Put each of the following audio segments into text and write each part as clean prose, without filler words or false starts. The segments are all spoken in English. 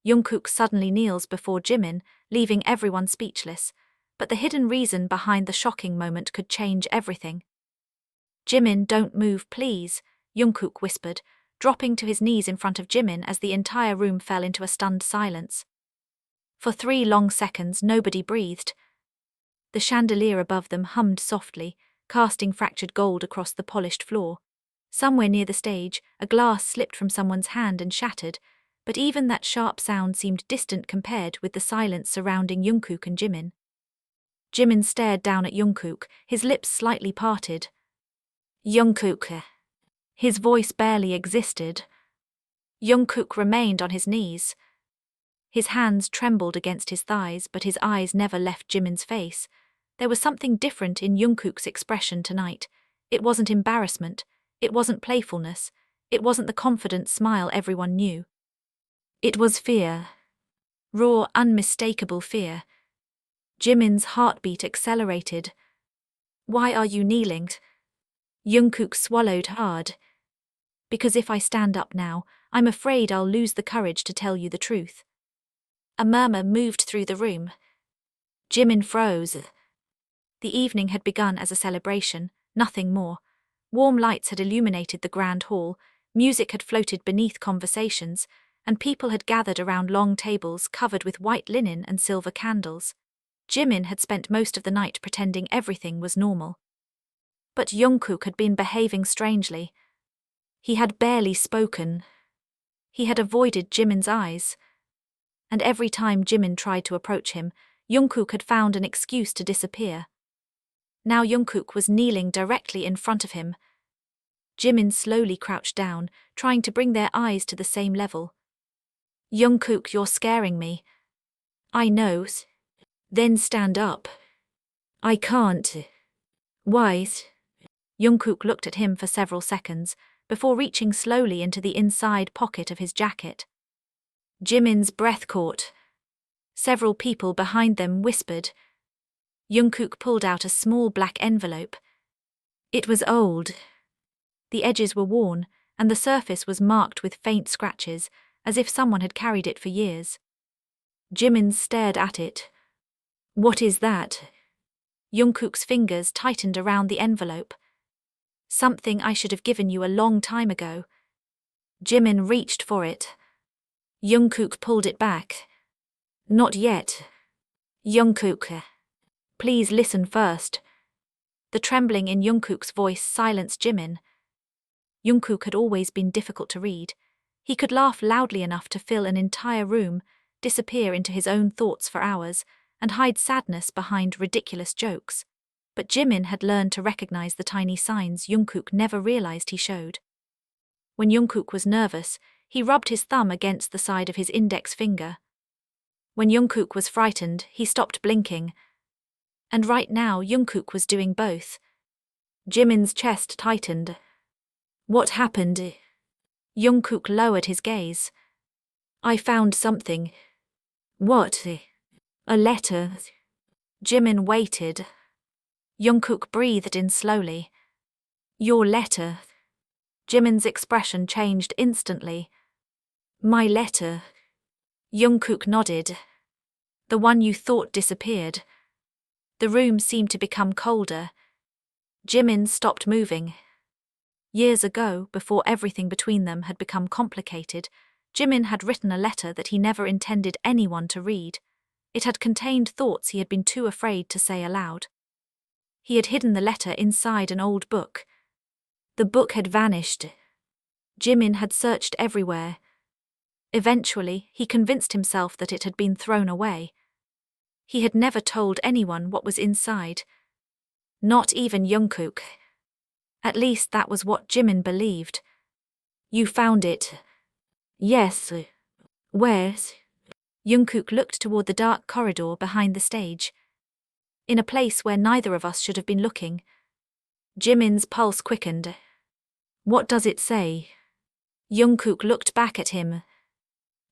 Jungkook suddenly kneels before Jimin, leaving everyone speechless, but the hidden reason behind the shocking moment could change everything. "Jimin, don't move, please," Jungkook whispered, dropping to his knees in front of Jimin as the entire room fell into a stunned silence. For 3 long seconds, nobody breathed. The chandelier above them hummed softly, casting fractured gold across the polished floor. Somewhere near the stage, a glass slipped from someone's hand and shattered, but even that sharp sound seemed distant compared with the silence surrounding Jungkook and Jimin. Jimin stared down at Jungkook, his lips slightly parted. "Jungkook." His voice barely existed. Jungkook remained on his knees. His hands trembled against his thighs, but his eyes never left Jimin's face. There was something different in Jungkook's expression tonight. It wasn't embarrassment. It wasn't playfulness. It wasn't the confident smile everyone knew. It was fear. Raw, unmistakable fear. Jimin's heartbeat accelerated. "Why are you kneeling?" Jungkook swallowed hard. "Because if I stand up now, I'm afraid I'll lose the courage to tell you the truth." A murmur moved through the room. Jimin froze. The evening had begun as a celebration, nothing more. Warm lights had illuminated the grand hall, music had floated beneath conversations, and people had gathered around long tables covered with white linen and silver candles. Jimin had spent most of the night pretending everything was normal. But Jungkook had been behaving strangely. He had barely spoken. He had avoided Jimin's eyes. And every time Jimin tried to approach him, Jungkook had found an excuse to disappear. Now Jungkook was kneeling directly in front of him. Jimin slowly crouched down, trying to bring their eyes to the same level. "Jungkook, you're scaring me." "I know." "Then stand up." "I can't." "Why?" Jungkook looked at him for several seconds, before reaching slowly into the inside pocket of his jacket. Jimin's breath caught. Several people behind them whispered. Jungkook pulled out a small black envelope. It was old. The edges were worn, and the surface was marked with faint scratches, as if someone had carried it for years. Jimin stared at it. "What is that?" Jungkook's fingers tightened around the envelope. "Something I should have given you a long time ago." Jimin reached for it. Jungkook pulled it back. "Not yet." "Jungkook, please listen first." The trembling in Jungkook's voice silenced Jimin. Jungkook had always been difficult to read. He could laugh loudly enough to fill an entire room, disappear into his own thoughts for hours, and hide sadness behind ridiculous jokes. But Jimin had learned to recognize the tiny signs Jungkook never realized he showed. When Jungkook was nervous, he rubbed his thumb against the side of his index finger. When Jungkook was frightened, he stopped blinking. And right now, Jungkook was doing both. Jimin's chest tightened. "What happened?" Jungkook lowered his gaze. "I found something." "What?" "A letter." Jimin waited. Jungkook breathed in slowly. "Your letter." Jimin's expression changed instantly. "My letter." Jungkook nodded. "The one you thought disappeared." The room seemed to become colder. Jimin stopped moving. Years ago, before everything between them had become complicated, Jimin had written a letter that he never intended anyone to read. It had contained thoughts he had been too afraid to say aloud. He had hidden the letter inside an old book. The book had vanished. Jimin had searched everywhere. Eventually, he convinced himself that it had been thrown away. He had never told anyone what was inside. Not even Jungkook. At least that was what Jimin believed. "You found it." "Yes." "Where?" Jungkook looked toward the dark corridor behind the stage. "In a place where neither of us should have been looking." Jimin's pulse quickened. "What does it say?" Jungkook looked back at him.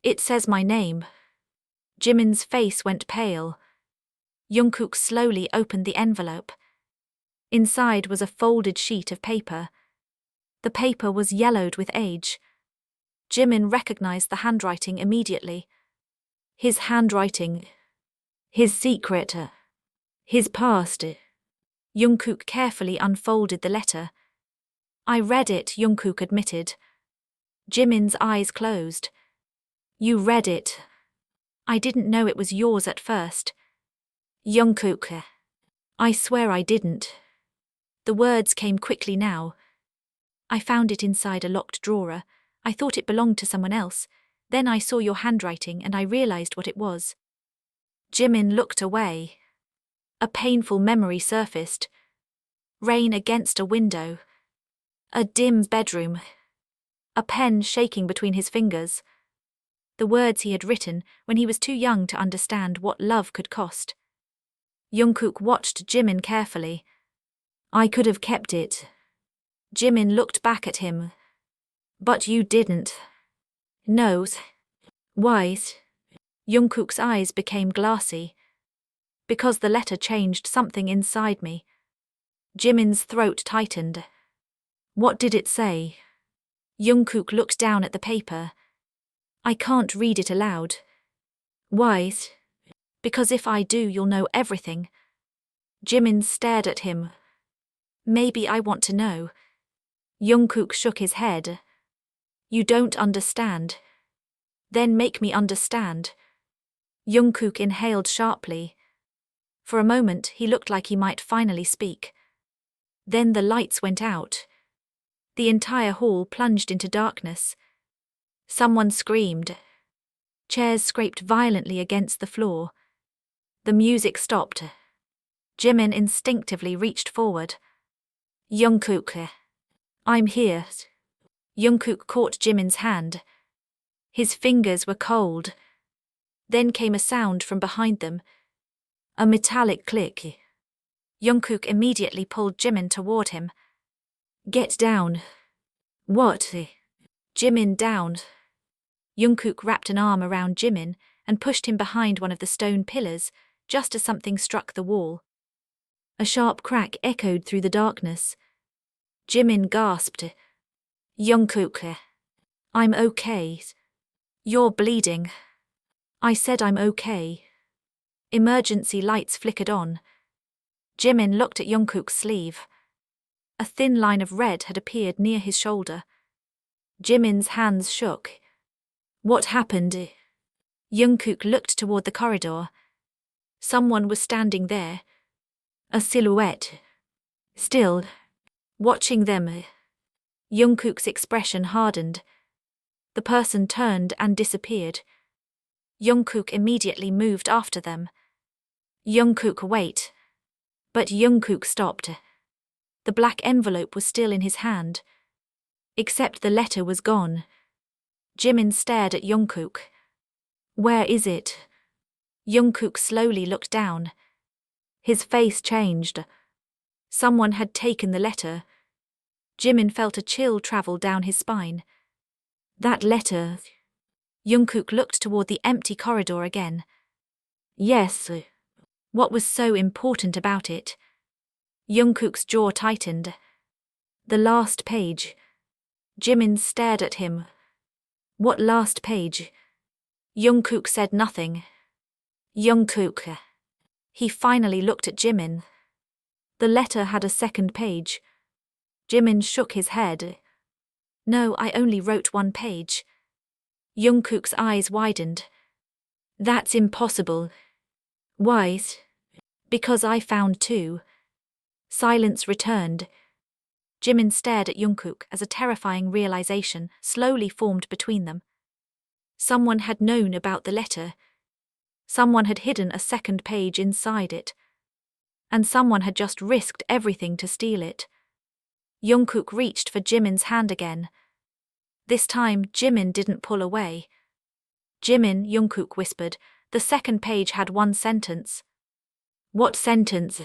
"It says my name." Jimin's face went pale. Jungkook slowly opened the envelope. Inside was a folded sheet of paper. The paper was yellowed with age. Jimin recognized the handwriting immediately. His handwriting. His secret. His past. Jungkook carefully unfolded the letter. I read it, Jungkook admitted. Jimin's eyes closed. You read it. I didn't know it was yours at first. Jungkook. I swear I didn't. The words came quickly now. I found it inside a locked drawer. I thought it belonged to someone else. Then I saw your handwriting and I realized what it was. Jimin looked away. A painful memory surfaced. Rain against a window. A dim bedroom. A pen shaking between his fingers. The words he had written when he was too young to understand what love could cost. Jungkook watched Jimin carefully. I could have kept it. Jimin looked back at him. But you didn't. No. Why? Jungkook's eyes became glassy. Because the letter changed something inside me. Jimin's throat tightened. What did it say? Jungkook looked down at the paper. I can't read it aloud. Why? Because if I do, you'll know everything. Jimin stared at him. Maybe I want to know. Jungkook shook his head. You don't understand. Then make me understand. Jungkook inhaled sharply. For a moment, he looked like he might finally speak. Then the lights went out. The entire hall plunged into darkness. Someone screamed. Chairs scraped violently against the floor. The music stopped. Jimin instinctively reached forward. Jungkook. I'm here. Jungkook caught Jimin's hand. His fingers were cold. Then came a sound from behind them. A metallic click. Jungkook immediately pulled Jimin toward him. Get down. What? Jimin down. Jungkook wrapped an arm around Jimin and pushed him behind one of the stone pillars, just as something struck the wall. A sharp crack echoed through the darkness. Jimin gasped. Jungkook. I'm okay. You're bleeding. I said I'm okay. Emergency lights flickered on. Jimin looked at Jungkook's sleeve. A thin line of red had appeared near his shoulder. Jimin's hands shook. What happened? Jungkook looked toward the corridor. Someone was standing there. A silhouette. Still. Watching them. Jungkook's expression hardened. The person turned and disappeared. Jungkook immediately moved after them. Jungkook, wait. But Jungkook stopped. The black envelope was still in his hand. Except the letter was gone. Jimin stared at Jungkook. Where is it? Jungkook slowly looked down. His face changed. Someone had taken the letter. Jimin felt a chill travel down his spine. That letter. Jungkook looked toward the empty corridor again. Yes. What was so important about it? Jungkook's jaw tightened. The last page. Jimin stared at him. What last page? Jungkook said nothing. Jungkook. He finally looked at Jimin. The letter had a second page. Jimin shook his head. No, I only wrote one page. Jungkook's eyes widened. That's impossible. Why? Because I found two. Silence returned. Jimin stared at Jungkook as a terrifying realization slowly formed between them. Someone had known about the letter. Someone had hidden a second page inside it. And someone had just risked everything to steal it. Jungkook reached for Jimin's hand again. This time, Jimin didn't pull away. Jimin, Jungkook whispered, the second page had one sentence. What sentence?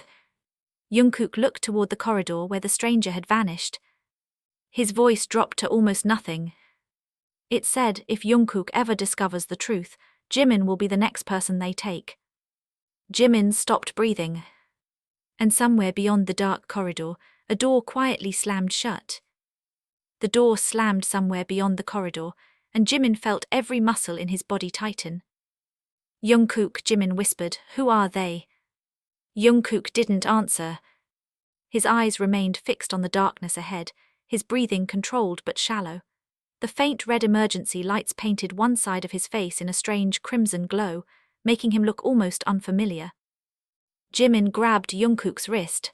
Jungkook looked toward the corridor where the stranger had vanished. His voice dropped to almost nothing. It said if Jungkook ever discovers the truth, Jimin will be the next person they take. Jimin stopped breathing. And somewhere beyond the dark corridor, a door quietly slammed shut. The door slammed somewhere beyond the corridor, and Jimin felt every muscle in his body tighten. Jungkook, Jimin whispered, "Who are they?" Jungkook didn't answer. His eyes remained fixed on the darkness ahead, his breathing controlled but shallow. The faint red emergency lights painted one side of his face in a strange crimson glow, making him look almost unfamiliar. Jimin grabbed Jungkook's wrist.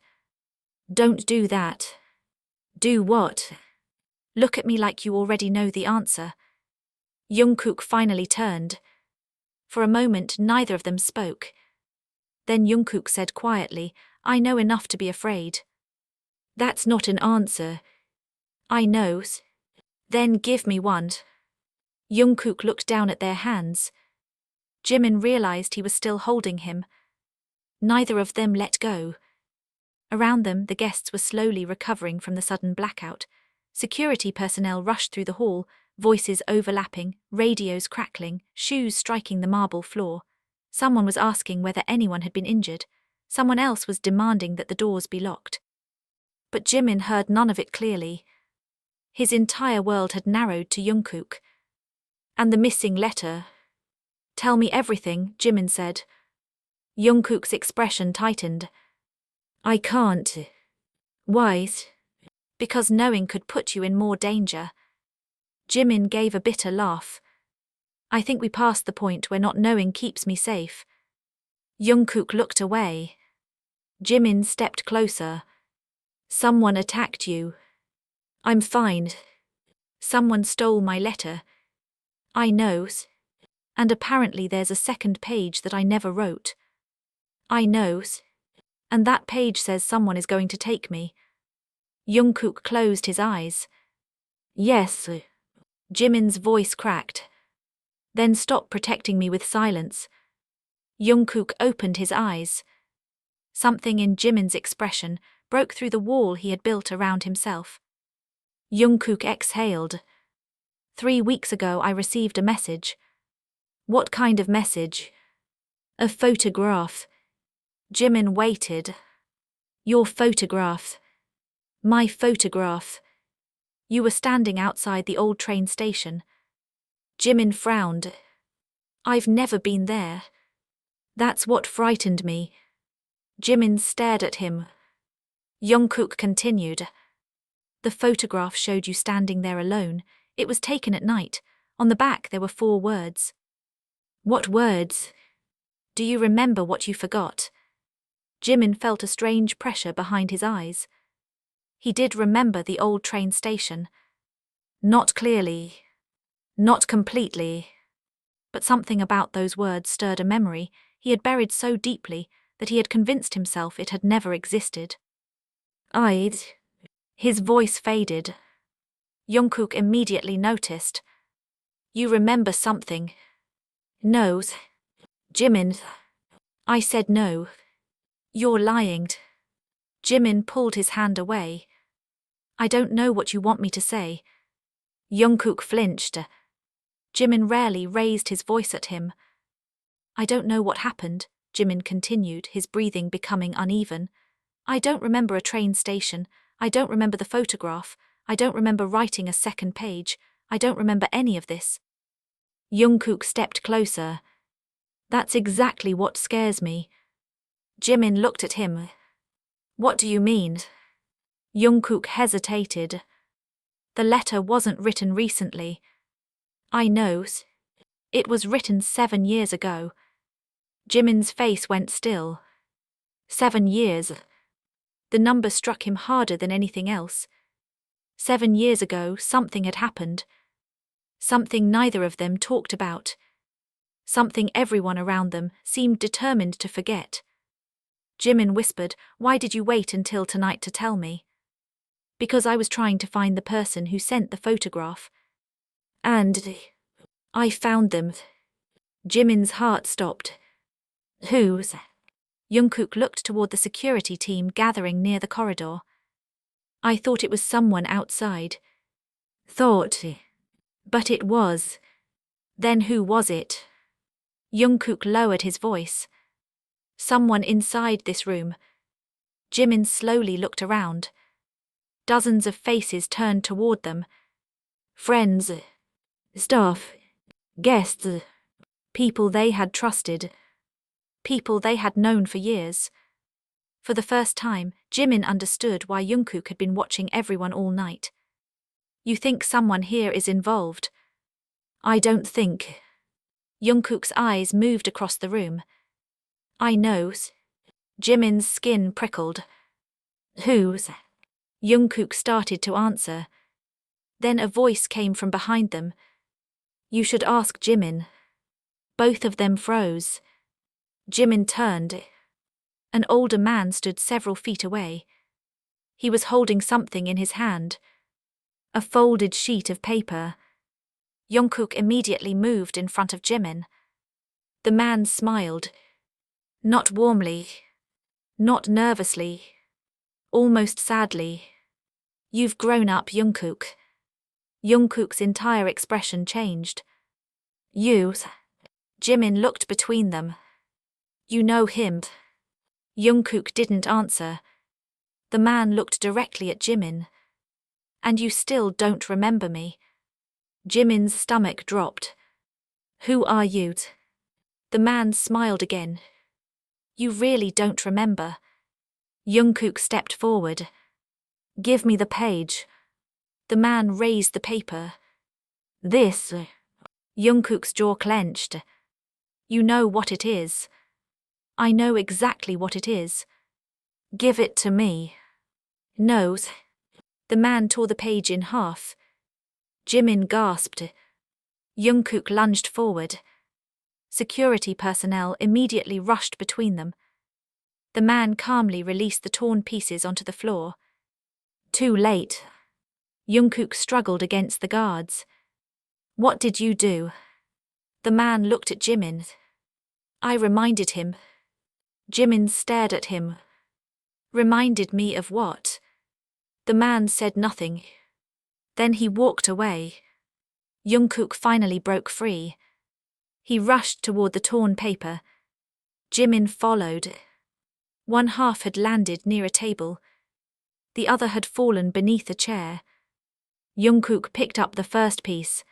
"Don't do that." "Do what?" "Look at me like you already know the answer." Jungkook finally turned. For a moment, neither of them spoke. Then Jungkook said quietly, "I know enough to be afraid." "That's not an answer." "I know." "Then give me one." Jungkook looked down at their hands. Jimin realized he was still holding him. Neither of them let go. Around them, the guests were slowly recovering from the sudden blackout. Security personnel rushed through the hall, voices overlapping, radios crackling, shoes striking the marble floor. Someone was asking whether anyone had been injured. Someone else was demanding that the doors be locked. But Jimin heard none of it clearly. His entire world had narrowed to Jungkook. And the missing letter. "Tell me everything," Jimin said. Jungkook's expression tightened. "I can't." "Why?" "Because knowing could put you in more danger." Jimin gave a bitter laugh. "I think we passed the point where not knowing keeps me safe." Jungkook looked away. Jimin stepped closer. "Someone attacked you." "I'm fine." "Someone stole my letter." "I know. And apparently there's a second page that I never wrote." "I know. And that page says someone is going to take me." Jungkook closed his eyes. "Yes." Jimin's voice cracked. "Then stop protecting me with silence." Jungkook opened his eyes. Something in Jimin's expression broke through the wall he had built around himself. Jungkook exhaled. 3 weeks ago I received a message." "What kind of message?" "A photograph." Jimin waited. "Your photograph." "My photograph." "You were standing outside the old train station." Jimin frowned. "I've never been there." "That's what frightened me." Jimin stared at him. Jungkook continued. "The photograph showed you standing there alone. It was taken at night. On the back there were 4 words." "What words?" "Do you remember what you forgot?" Jimin felt a strange pressure behind his eyes. He did remember the old train station. Not clearly. Not completely. But something about those words stirred a memory he had buried so deeply that he had convinced himself it had never existed. "I'd..." His voice faded. Jungkook immediately noticed. "You remember something." "No." "Jimin." "I said no." "You're lying." Jimin pulled his hand away. "I don't know what you want me to say." Jungkook flinched. Jimin rarely raised his voice at him. "I don't know what happened," Jimin continued, his breathing becoming uneven. "I don't remember a train station. I don't remember the photograph. I don't remember writing a second page. I don't remember any of this." Jungkook stepped closer. "That's exactly what scares me." Jimin looked at him. "What do you mean?" Jungkook hesitated. "The letter wasn't written recently." "I know. It was written 7 years ago." Jimin's face went still. 7 years. The number struck him harder than anything else. 7 years ago, something had happened. Something neither of them talked about. Something everyone around them seemed determined to forget. Jimin whispered, "Why did you wait until tonight to tell me?" "Because I was trying to find the person who sent the photograph. And I found them." Jimin's heart stopped. "Who's?" Jungkook looked toward the security team gathering near the corridor. "I thought it was someone outside." "Thought? But it was." "Then who was it?" Jungkook lowered his voice. "Someone inside this room." Jimin slowly looked around. Dozens of faces turned toward them. Friends, staff, guests, People they had trusted. People they had known for years. For the first time, Jimin understood why Jungkook had been watching everyone all night. You think someone here is involved? I don't think. Jungkook's eyes moved across the room. I know. Jimin's skin prickled. Who's? Jungkook started to answer. Then a voice came from behind them. You should ask Jimin. Both of them froze. Jimin turned. An older man stood several feet away. He was holding something in his hand. A folded sheet of paper. Jungkook immediately moved in front of Jimin. The man smiled. Not warmly. Not nervously. Almost sadly. You've grown up, Jungkook. Jungkook's entire expression changed. You. Jimin looked between them. You know him. Jungkook didn't answer. The man looked directly at Jimin. And you still don't remember me. Jimin's stomach dropped. Who are you? The man smiled again. You really don't remember. Jungkook stepped forward. Give me the page. The man raised the paper. This. Jungkook's jaw clenched. You know what it is. I know exactly what it is. Give it to me. No. The man tore the page in half. Jimin gasped. Jungkook lunged forward. Security personnel immediately rushed between them. The man calmly released the torn pieces onto the floor. Too late. Jungkook struggled against the guards. What did you do? The man looked at Jimin. I reminded him. Jimin stared at him. Reminded me of what? The man said nothing. Then he walked away. Jungkook finally broke free. He rushed toward the torn paper. Jimin followed. One half had landed near a table. The other had fallen beneath a chair. Jungkook picked up the first piece.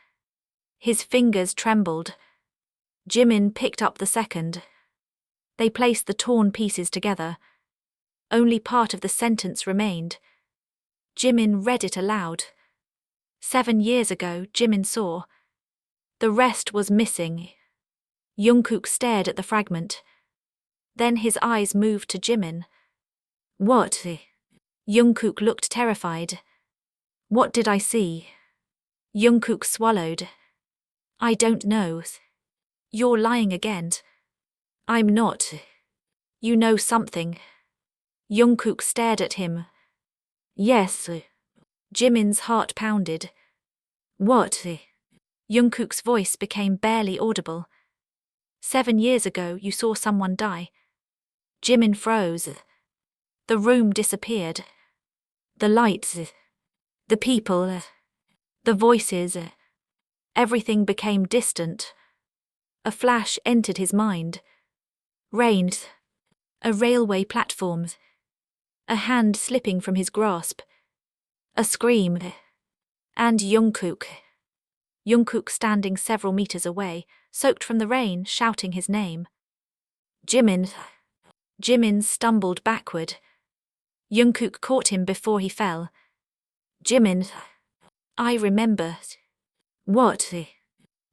His fingers trembled. Jimin picked up the second. They placed the torn pieces together. Only part of the sentence remained. Jimin read it aloud. 7 years ago, Jimin saw. The rest was missing. Jungkook stared at the fragment. Then his eyes moved to Jimin. What? Jungkook looked terrified. What did I see? Jungkook swallowed. I don't know. You're lying again. I'm not. You know something. Jungkook stared at him. Yes. Jimin's heart pounded. What? Jungkook's voice became barely audible. 7 years ago you saw someone die. Jimin froze. The room disappeared. The lights, the people, the voices, everything became distant. A flash entered his mind. Rain, a railway platform, a hand slipping from his grasp, a scream, and Jungkook. Jungkook standing several meters away, soaked from the rain, shouting his name. Jimin. Jimin stumbled backward. Jungkook caught him before he fell. Jimin. I remember. What?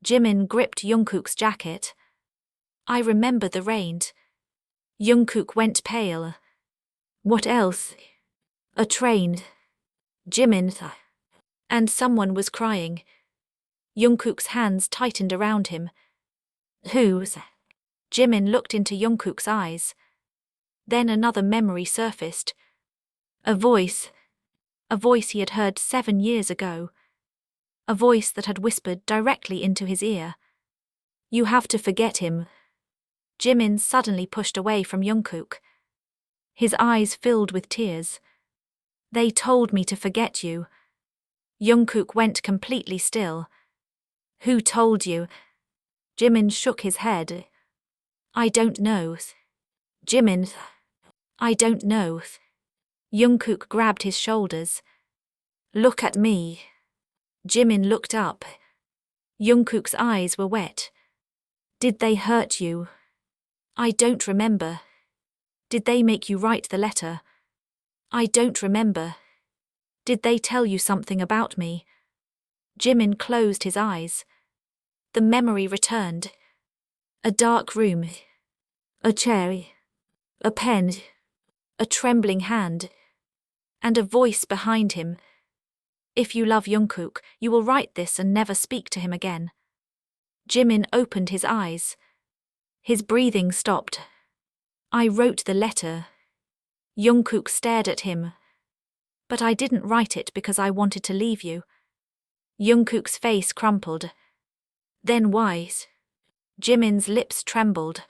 Jimin gripped Jungkook's jacket. I remember the rain. Jungkook went pale. What else? A train. Jimin. And someone was crying. Jungkook's hands tightened around him. Who's? Jimin looked into Jungkook's eyes. Then another memory surfaced. A voice he had heard 7 years ago. A voice that had whispered directly into his ear. You have to forget him. Jimin suddenly pushed away from Jungkook. His eyes filled with tears. They told me to forget you. Jungkook went completely still. Who told you? Jimin shook his head. I don't know. Jimin. I don't know. Jungkook grabbed his shoulders. Look at me. Jimin looked up. Jungkook's eyes were wet. Did they hurt you? I don't remember. Did they make you write the letter? I don't remember. Did they tell you something about me? Jimin closed his eyes. The memory returned. A dark room. A chair. A pen. A trembling hand. And a voice behind him. If you love Jungkook, you will write this and never speak to him again. Jimin opened his eyes. His breathing stopped. I wrote the letter. Jungkook stared at him. But I didn't write it because I wanted to leave you. Jungkook's face crumpled. Then why? Jimin's lips trembled.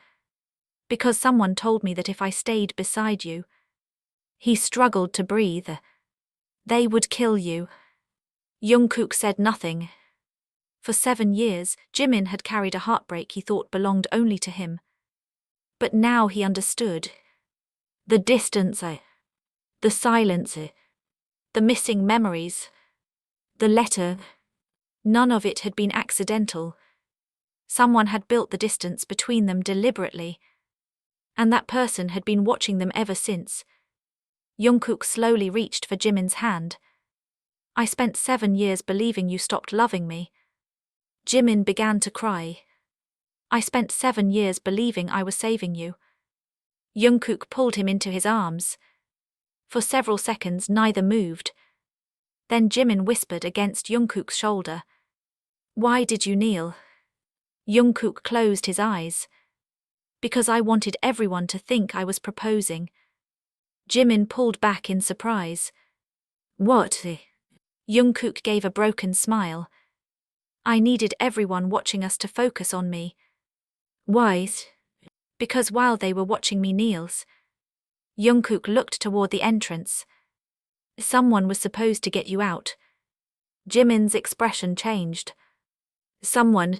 Because someone told me that if I stayed beside you. He struggled to breathe. They would kill you. Jungkook said nothing. For 7 years, Jimin had carried a heartbreak he thought belonged only to him. But now he understood. The distance, the silence, the missing memories, the letter. None of it had been accidental. Someone had built the distance between them deliberately. And that person had been watching them ever since. Jungkook slowly reached for Jimin's hand. I spent 7 years believing you stopped loving me. Jimin began to cry. I spent 7 years believing I was saving you. Jungkook pulled him into his arms. For several seconds neither moved. Then Jimin whispered against Jungkook's shoulder. Why did you kneel? Jungkook closed his eyes. Because I wanted everyone to think I was proposing. Jimin pulled back in surprise. What? Jungkook gave a broken smile. I needed everyone watching us to focus on me. Why? Because while they were watching me kneel. Jungkook looked toward the entrance. Someone was supposed to get you out. Jimin's expression changed. Someone.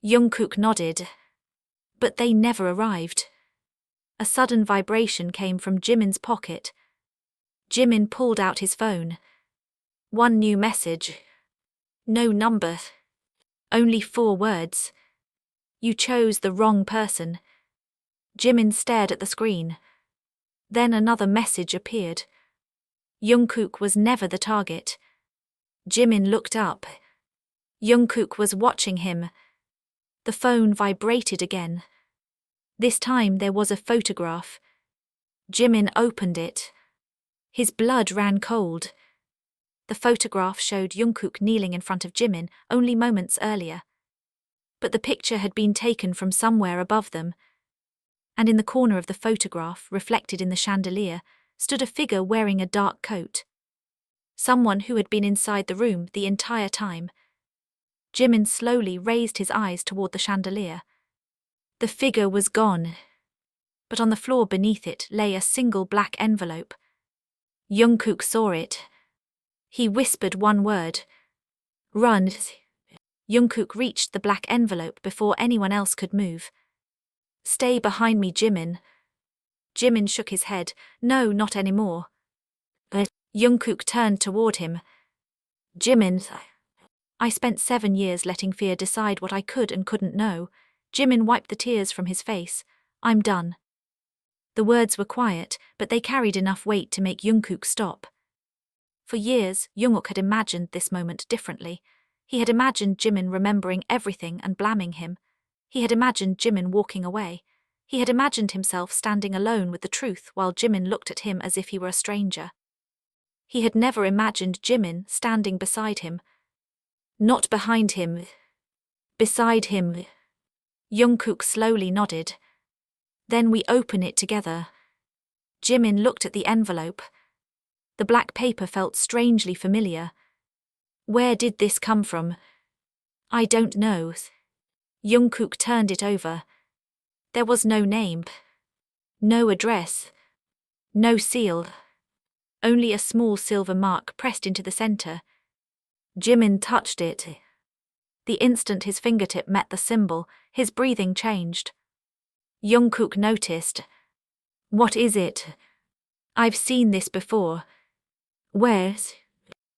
Jungkook nodded. But they never arrived. A sudden vibration came from Jimin's pocket. Jimin pulled out his phone. One new message. No number. Only 4 words. You chose the wrong person. Jimin stared at the screen. Then another message appeared. Jungkook was never the target. Jimin looked up. Jungkook was watching him. The phone vibrated again. This time there was a photograph. Jimin opened it. His blood ran cold. The photograph showed Jungkook kneeling in front of Jimin only moments earlier. But the picture had been taken from somewhere above them. And in the corner of the photograph, reflected in the chandelier, stood a figure wearing a dark coat. Someone who had been inside the room the entire time. Jimin slowly raised his eyes toward the chandelier. The figure was gone. But on the floor beneath it lay a single black envelope. Jungkook saw it. He whispered one word. Run. Jungkook reached the black envelope before anyone else could move. Stay behind me, Jimin. Jimin shook his head. No, not anymore. Jungkook turned toward him. Jimin. I spent 7 years letting fear decide what I could and couldn't know. Jimin wiped the tears from his face. I'm done. The words were quiet, but they carried enough weight to make Jungkook stop. For years, Jungkook had imagined this moment differently. He had imagined Jimin remembering everything and blaming him. He had imagined Jimin walking away. He had imagined himself standing alone with the truth while Jimin looked at him as if he were a stranger. He had never imagined Jimin standing beside him. Not behind him. Beside him. Jungkook slowly nodded. Then we open it together. Jimin looked at the envelope. The black paper felt strangely familiar. Where did this come from? I don't know. Jungkook turned it over. There was no name. No address. No seal. Only a small silver mark pressed into the center. Jimin touched it. The instant his fingertip met the symbol, his breathing changed. Jungkook noticed. What is it? I've seen this before. Where's?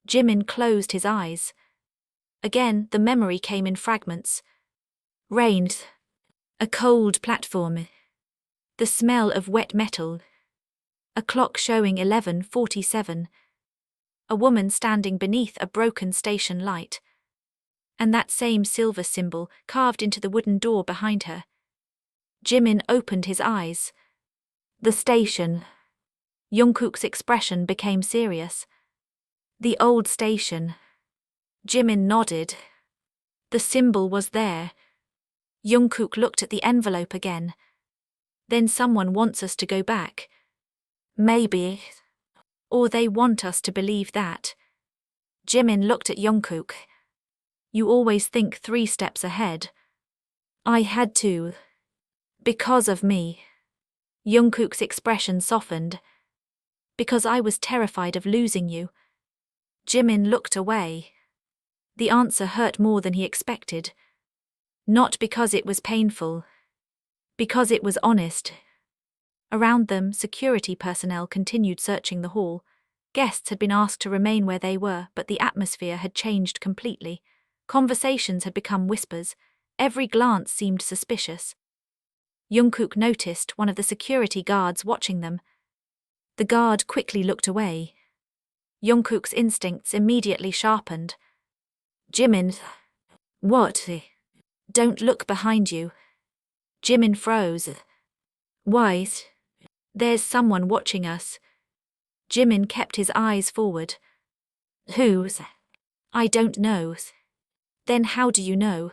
Jimin closed his eyes. Again, the memory came in fragments. Rain. A cold platform. The smell of wet metal. A clock showing 11:47. A woman standing beneath a broken station light. And that same silver symbol carved into the wooden door behind her. Jimin opened his eyes. The station. Jungkook's expression became serious. The old station. Jimin nodded. The symbol was there. Jungkook looked at the envelope again. Then someone wants us to go back. Maybe. Or they want us to believe that. Jimin looked at Jungkook. You always think 3 steps ahead. I had to. Because of me. Jungkook's expression softened. Because I was terrified of losing you. Jimin looked away. The answer hurt more than he expected. Not because it was painful. Because it was honest. Around them, security personnel continued searching the hall. Guests had been asked to remain where they were, but the atmosphere had changed completely. Conversations had become whispers. Every glance seemed suspicious. Jungkook noticed one of the security guards watching them. The guard quickly looked away. Jungkook's instincts immediately sharpened. Jimin. What? Don't look behind you. Jimin froze. Why? There's someone watching us. Jimin kept his eyes forward. Who? I don't know. Then how do you know?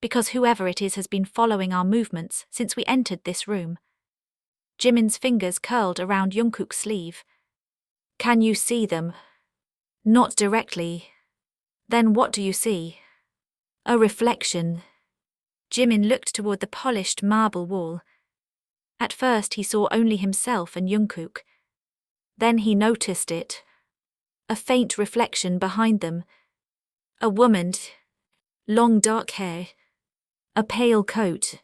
Because whoever it is has been following our movements since we entered this room. Jimin's fingers curled around Jungkook's sleeve. Can you see them? Not directly. Then what do you see? A reflection. Jimin looked toward the polished marble wall. At first he saw only himself and Jungkook. Then he noticed it. A faint reflection behind them. A woman. Long dark hair. A pale coat.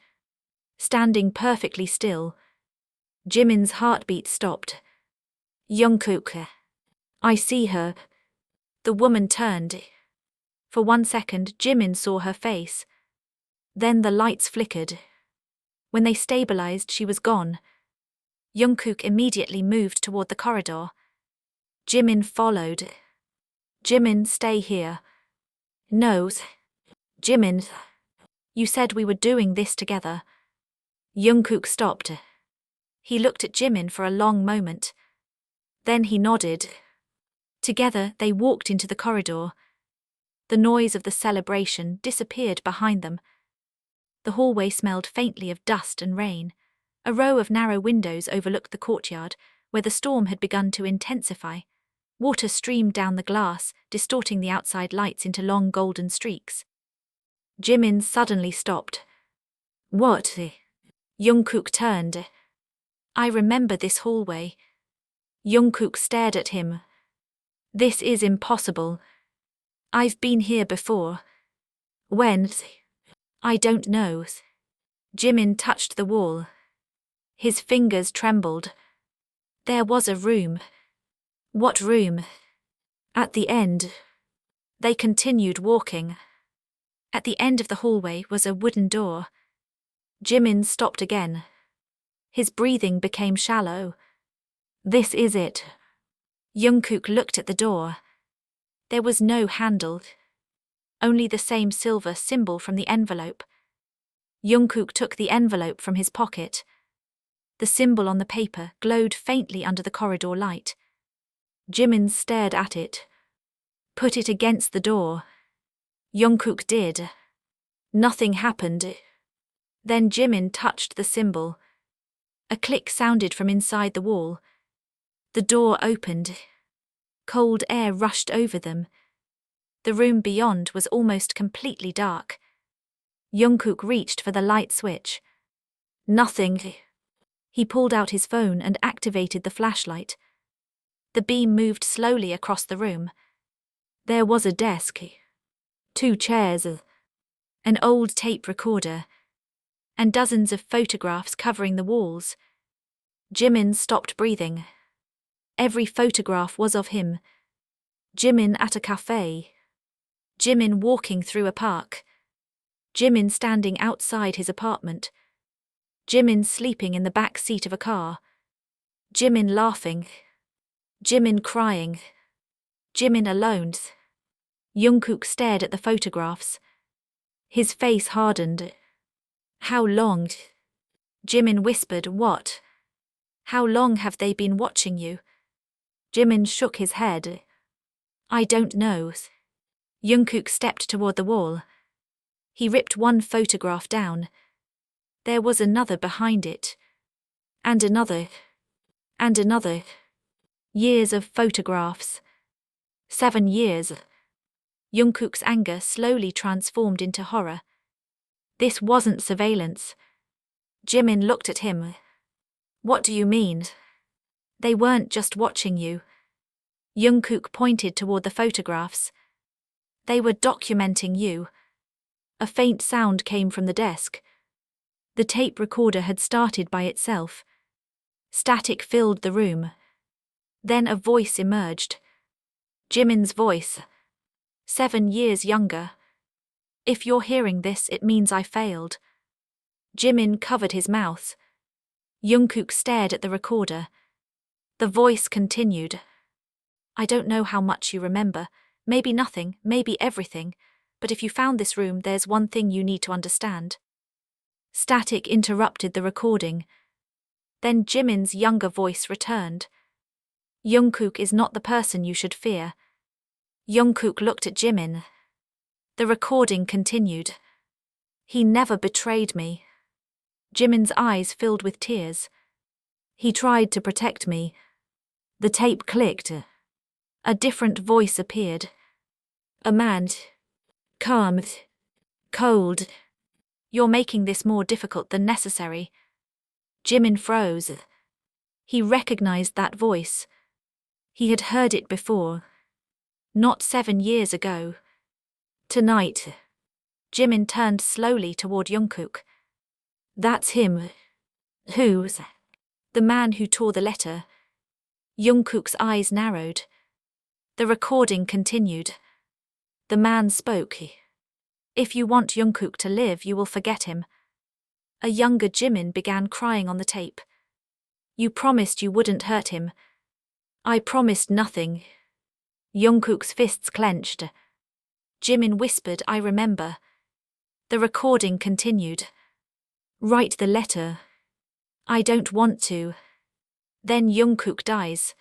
Standing perfectly still. Jimin's heartbeat stopped. Jungkook. I see her. The woman turned. For 1 second, Jimin saw her face. Then the lights flickered. When they stabilized, she was gone. Jungkook immediately moved toward the corridor. Jimin followed. Jimin, stay here. No. Jimin. You said we were doing this together. Jungkook stopped. He looked at Jimin for a long moment. Then he nodded. Together they walked into the corridor. The noise of the celebration disappeared behind them. The hallway smelled faintly of dust and rain. A row of narrow windows overlooked the courtyard, where the storm had begun to intensify. Water streamed down the glass, distorting the outside lights into long golden streaks. Jimin suddenly stopped. What? Jungkook turned. I remember this hallway. Jungkook stared at him. This is impossible. I've been here before. When? I don't know. Jimin touched the wall. His fingers trembled. There was a room. What room? At the end. They continued walking. At the end of the hallway was a wooden door. Jimin stopped again. His breathing became shallow. This is it. Jungkook looked at the door. There was no handle. Only the same silver symbol from the envelope. Jungkook took the envelope from his pocket. The symbol on the paper glowed faintly under the corridor light. Jimin stared at it. Put it against the door. Jungkook did. Nothing happened. Then Jimin touched the symbol. A click sounded from inside the wall. The door opened. Cold air rushed over them. The room beyond was almost completely dark. Jungkook reached for the light switch. Nothing. He pulled out his phone and activated the flashlight. The beam moved slowly across the room. There was a desk, 2 chairs, an old tape recorder, and dozens of photographs covering the walls. Jimin stopped breathing. Every photograph was of him. Jimin at a cafe. Jimin walking through a park. Jimin standing outside his apartment. Jimin sleeping in the back seat of a car. Jimin laughing. Jimin crying. Jimin alone. Jungkook stared at the photographs. His face hardened. How long? Jimin whispered, what? How long have they been watching you? Jimin shook his head. I don't know. Jungkook stepped toward the wall. He ripped one photograph down. There was another behind it. And another. And another. Years of photographs. 7 years. Jungkook's anger slowly transformed into horror. This wasn't surveillance. Jimin looked at him. What do you mean? They weren't just watching you. Jungkook pointed toward the photographs. They were documenting you. A faint sound came from the desk. The tape recorder had started by itself. Static filled the room. Then a voice emerged. Jimin's voice. 7 years younger. If you're hearing this, it means I failed. Jimin covered his mouth. Jungkook stared at the recorder. The voice continued. I don't know how much you remember. Maybe nothing, maybe everything. But if you found this room, there's one thing you need to understand. Static interrupted the recording. Then Jimin's younger voice returned. Jungkook is not the person you should fear. Jungkook looked at Jimin. The recording continued. He never betrayed me. Jimin's eyes filled with tears. He tried to protect me. The tape clicked. A different voice appeared. A man. Calm. Cold. You're making this more difficult than necessary. Jimin froze. He recognized that voice. He had heard it before. Not 7 years ago. Tonight. Jimin turned slowly toward Jungkook. That's him. Who's? The man who tore the letter. Jungkook's eyes narrowed. The recording continued. The man spoke. If you want Jungkook to live, you will forget him. A younger Jimin began crying on the tape. You promised you wouldn't hurt him. I promised nothing. Jungkook's fists clenched. Jimin whispered, I remember. The recording continued. Write the letter. I don't want to. Then Jungkook dies.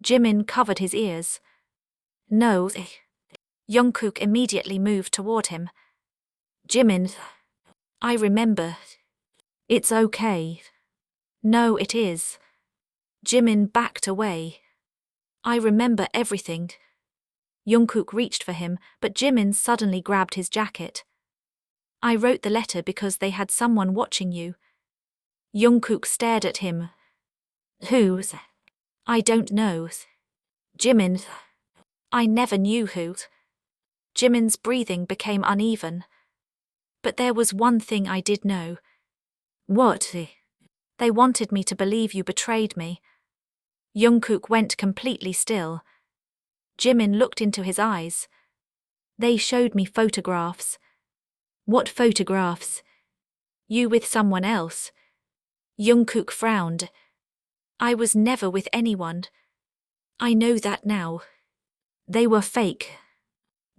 Jimin covered his ears. No. Jungkook immediately moved toward him. Jimin, I remember. It's okay. No, it is. Jimin backed away. I remember everything. Jungkook reached for him, but Jimin suddenly grabbed his jacket. I wrote the letter because they had someone watching you. Jungkook stared at him. Who? I don't know. Jimin. I never knew who. Jimin's breathing became uneven. But there was one thing I did know. What? They wanted me to believe you betrayed me. Jungkook went completely still. Jimin looked into his eyes. They showed me photographs. What photographs? You with someone else. Jungkook frowned. I was never with anyone. I know that now. They were fake.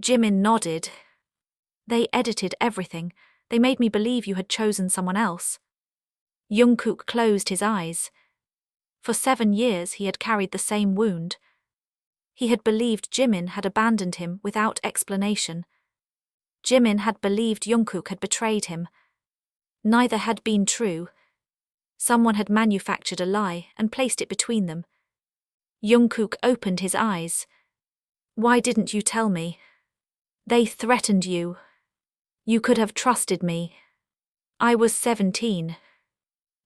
Jimin nodded. They edited everything. They made me believe you had chosen someone else. Jungkook closed his eyes. For 7 years he had carried the same wound. He had believed Jimin had abandoned him without explanation. Jimin had believed Jungkook had betrayed him. Neither had been true. Someone had manufactured a lie and placed it between them. Jungkook opened his eyes. Why didn't you tell me? They threatened you. You could have trusted me. I was 17.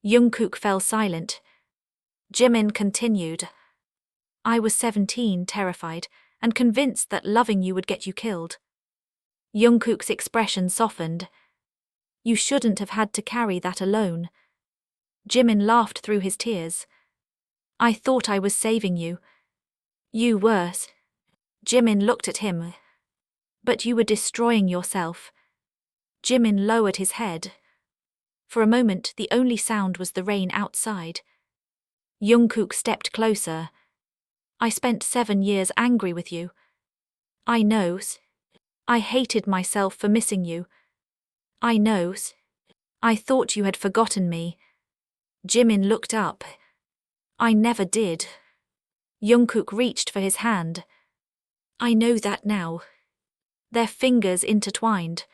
Jungkook fell silent. Jimin continued. I was 17, terrified, and convinced that loving you would get you killed. Jungkook's expression softened. You shouldn't have had to carry that alone. Jimin laughed through his tears. I thought I was saving you. You were. Jimin looked at him. But you were destroying yourself. Jimin lowered his head. For a moment, the only sound was the rain outside. Jungkook stepped closer. I spent 7 years angry with you. I know. I hated myself for missing you. I know. I thought you had forgotten me. Jimin looked up. I never did. Jungkook reached for his hand. I know that now. Their fingers intertwined.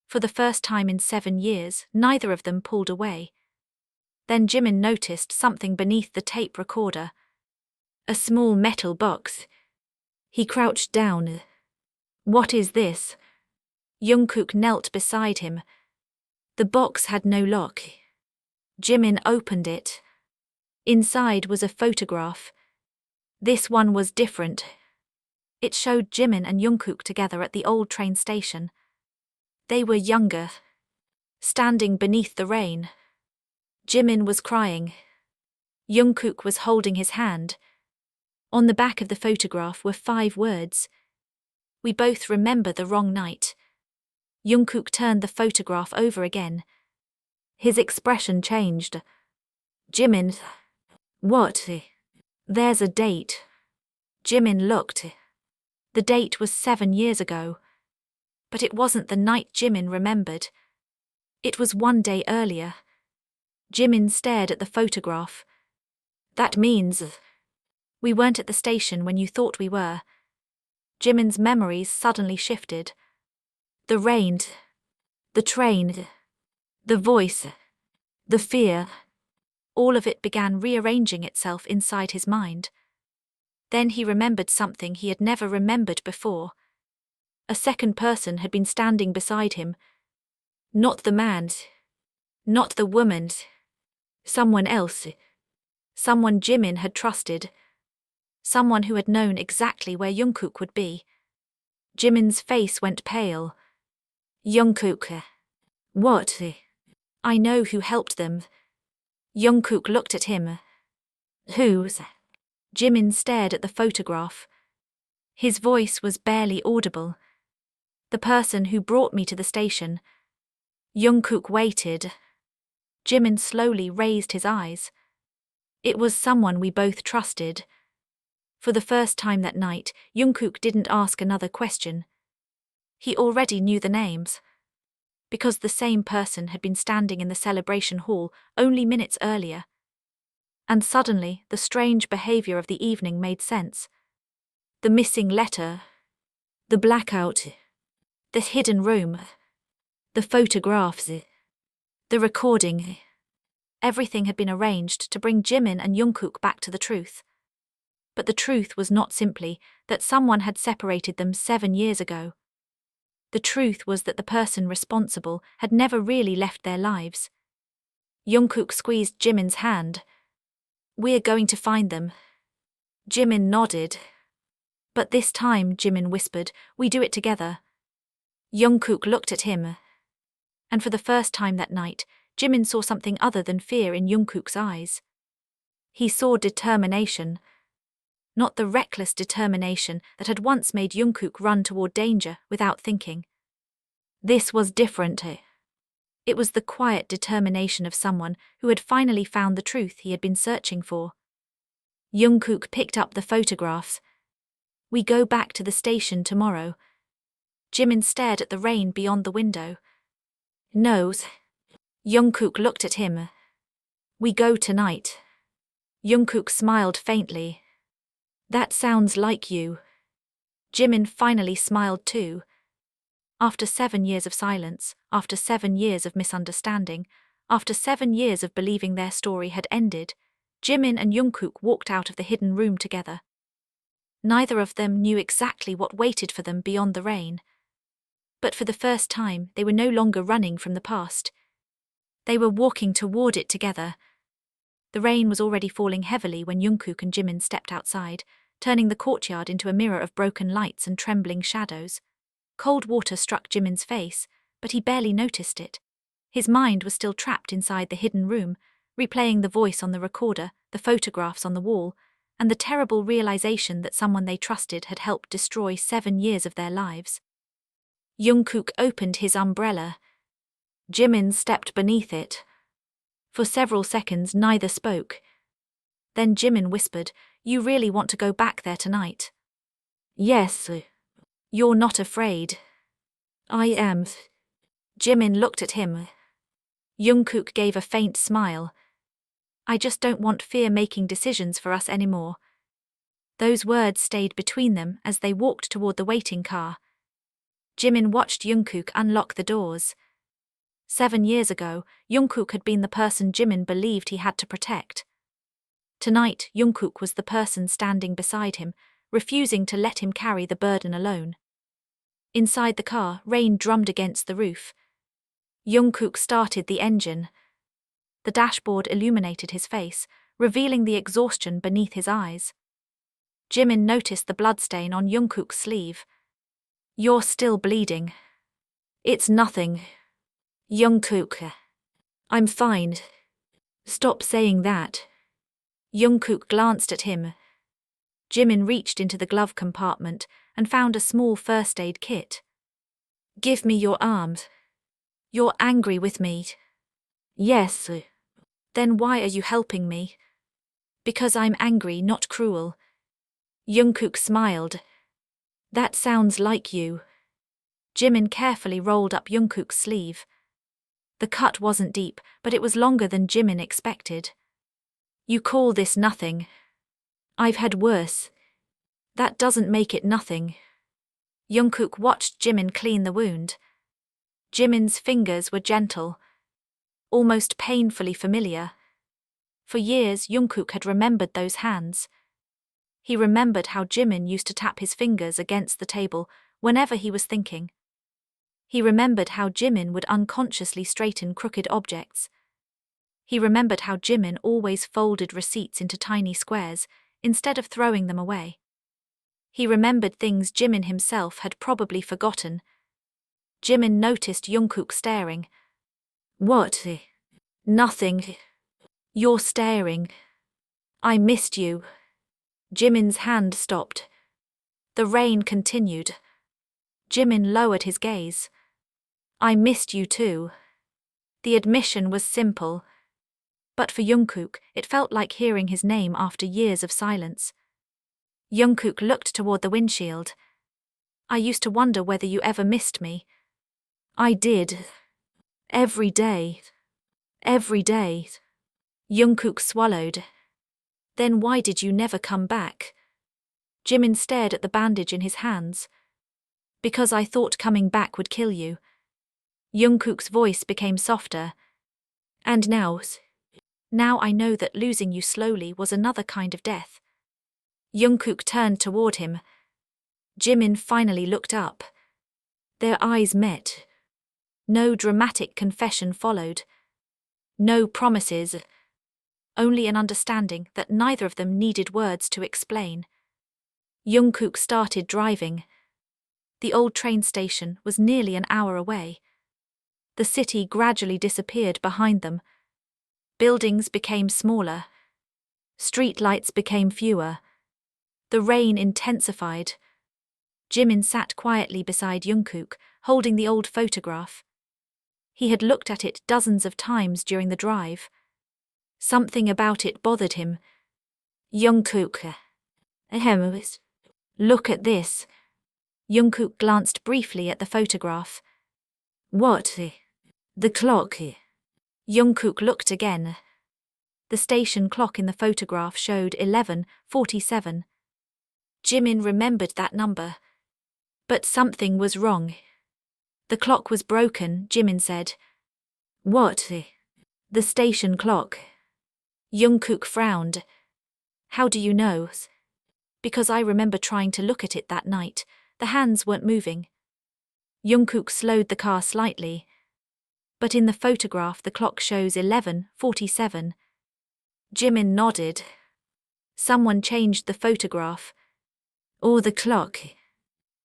For the first time in 7 years, neither of them pulled away. Then Jimin noticed something beneath the tape recorder. A small metal box. He crouched down. What is this? Jungkook knelt beside him. The box had no lock. Jimin opened it. Inside was a photograph. This one was different. It showed Jimin and Jungkook together at the old train station. They were younger, standing beneath the rain. Jimin was crying. Jungkook was holding his hand. On the back of the photograph were 5 words. We both remember the wrong night. Jungkook turned the photograph over again. His expression changed. Jimin. What? There's a date. Jimin looked. The date was 7 years ago. But it wasn't the night Jimin remembered. It was 1 day earlier. Jimin stared at the photograph. That means we weren't at the station when you thought we were. Jimin's memories suddenly shifted. The rain, the train, the voice, the fear, all of it began rearranging itself inside his mind. Then he remembered something he had never remembered before. A second person had been standing beside him. Not the man, not the woman, someone else. Someone Jimin had trusted. Someone who had known exactly where Jungkook would be. Jimin's face went pale. Jungkook. What? I know who helped them. Jungkook looked at him. Who? Jimin stared at the photograph. His voice was barely audible. The person who brought me to the station. Jungkook waited. Jimin slowly raised his eyes. It was someone we both trusted. For the first time that night, Jungkook didn't ask another question. He already knew the names. Because the same person had been standing in the celebration hall only minutes earlier. And suddenly, the strange behavior of the evening made sense. The missing letter, the blackout, the hidden room, the photographs, the recording. Everything had been arranged to bring Jimin and Jungkook back to the truth. But the truth was not simply that someone had separated them 7 years ago. The truth was that the person responsible had never really left their lives. Jungkook squeezed Jimin's hand. We're going to find them. Jimin nodded. But this time, Jimin whispered, we do it together. Jungkook looked at him. And for the first time that night, Jimin saw something other than fear in Jungkook's eyes. He saw determination. Not the reckless determination that had once made Jungkook run toward danger without thinking. This was different. It was the quiet determination of someone who had finally found the truth he had been searching for. Jungkook picked up the photographs. We go back to the station tomorrow. Jimin stared at the rain beyond the window. No. Jungkook looked at him. We go tonight. Jungkook smiled faintly. That sounds like you. Jimin finally smiled too. After 7 years of silence, after 7 years of misunderstanding, after 7 years of believing their story had ended, Jimin and Jungkook walked out of the hidden room together. Neither of them knew exactly what waited for them beyond the rain. But for the first time, they were no longer running from the past. They were walking toward it together. The rain was already falling heavily when Jungkook and Jimin stepped outside, turning the courtyard into a mirror of broken lights and trembling shadows. Cold water struck Jimin's face, but he barely noticed it. His mind was still trapped inside the hidden room, replaying the voice on the recorder, the photographs on the wall, and the terrible realization that someone they trusted had helped destroy 7 years of their lives. Jungkook opened his umbrella. Jimin stepped beneath it. For several seconds neither spoke. Then Jimin whispered, "You really want to go back there tonight?" "Yes." "You're not afraid?" "I am." Jimin looked at him. Jungkook gave a faint smile. "I just don't want fear making decisions for us anymore." Those words stayed between them as they walked toward the waiting car. Jimin watched Jungkook unlock the doors. 7 years ago, Jungkook had been the person Jimin believed he had to protect. Tonight, Jungkook was the person standing beside him, refusing to let him carry the burden alone. Inside the car, rain drummed against the roof. Jungkook started the engine. The dashboard illuminated his face, revealing the exhaustion beneath his eyes. Jimin noticed the bloodstain on Jungkook's sleeve. "You're still bleeding." "It's nothing." "Jungkook, I'm fine." "Stop saying that." Jungkook glanced at him. Jimin reached into the glove compartment and found a small first aid kit. "Give me your arms." "You're angry with me." "Yes." "Then why are you helping me?" "Because I'm angry, not cruel." Jungkook smiled. "That sounds like you." Jimin carefully rolled up Jungkook's sleeve. The cut wasn't deep, but it was longer than Jimin expected. "You call this nothing?" "I've had worse." "That doesn't make it nothing." Jungkook watched Jimin clean the wound. Jimin's fingers were gentle, almost painfully familiar. For years, Jungkook had remembered those hands. He remembered how Jimin used to tap his fingers against the table whenever he was thinking. He remembered how Jimin would unconsciously straighten crooked objects. He remembered how Jimin always folded receipts into tiny squares instead of throwing them away. He remembered things Jimin himself had probably forgotten. Jimin noticed Jungkook staring. "What?" "Nothing." "You're staring." "I missed you." Jimin's hand stopped. The rain continued. Jimin lowered his gaze. "I missed you too." The admission was simple. But for Jungkook, it felt like hearing his name after years of silence. Jungkook looked toward the windshield. "I used to wonder whether you ever missed me." "I did. Every day. Every day." Jungkook swallowed. "Then why did you never come back?" Jimin stared at the bandage in his hands. "Because I thought coming back would kill you." Jungkook's voice became softer. "And now I know that losing you slowly was another kind of death." Jungkook turned toward him. Jimin finally looked up. Their eyes met. No dramatic confession followed. No promises. Only an understanding that neither of them needed words to explain. Jungkook started driving. The old train station was nearly an hour away. The city gradually disappeared behind them. Buildings became smaller. Streetlights became fewer. The rain intensified. Jimin sat quietly beside Jungkook, holding the old photograph. He had looked at it dozens of times during the drive. Something about it bothered him. "Jungkook. Look at this." Jungkook glanced briefly at the photograph. "What?" "The clock." Jungkook looked again. The station clock in the photograph showed 11:47. Jimin remembered that number. But something was wrong. "The clock was broken," Jimin said. "What?" "The station clock." Jungkook frowned. "How do you know?" "Because I remember trying to look at it that night. The hands weren't moving." Jungkook slowed the car slightly. "But in the photograph the clock shows 11:47. Jimin nodded. "Someone changed the photograph." "Or the clock."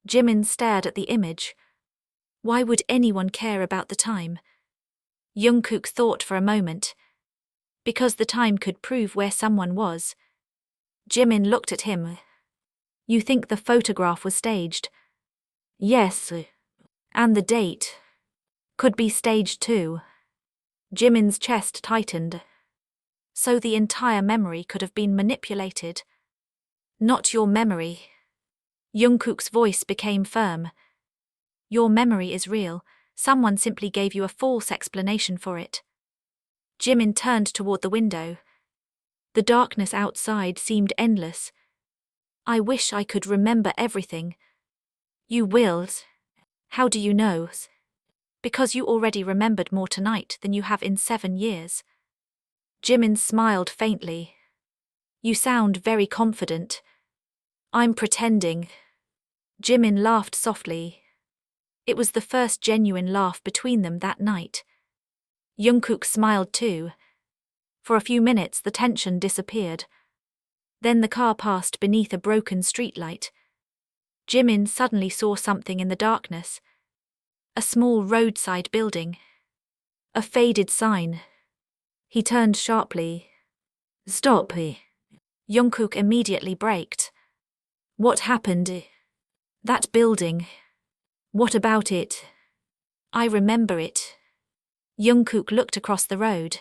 Jimin stared at the image. Why would anyone care about the time? Jungkook thought for a moment. Because the time could prove where someone was. Jimin looked at him. "You think the photograph was staged?" "Yes." And the date could be staged too. Jimin's chest tightened. So the entire memory could have been manipulated. Not your memory. Jungkook's voice became firm. Your memory is real. Someone simply gave you a false explanation for it. Jimin turned toward the window. The darkness outside seemed endless. I wish I could remember everything. You will. How do you know? Because you already remembered more tonight than you have in 7 years. Jimin smiled faintly. You sound very confident. I'm pretending. Jimin laughed softly. It was the first genuine laugh between them that night. Jungkook smiled too. For a few minutes the tension disappeared. Then the car passed beneath a broken streetlight. Jimin suddenly saw something in the darkness. A small roadside building. A faded sign. He turned sharply. Stop. Jungkook immediately braked. What happened? That building. What about it? I remember it. Jungkook looked across the road.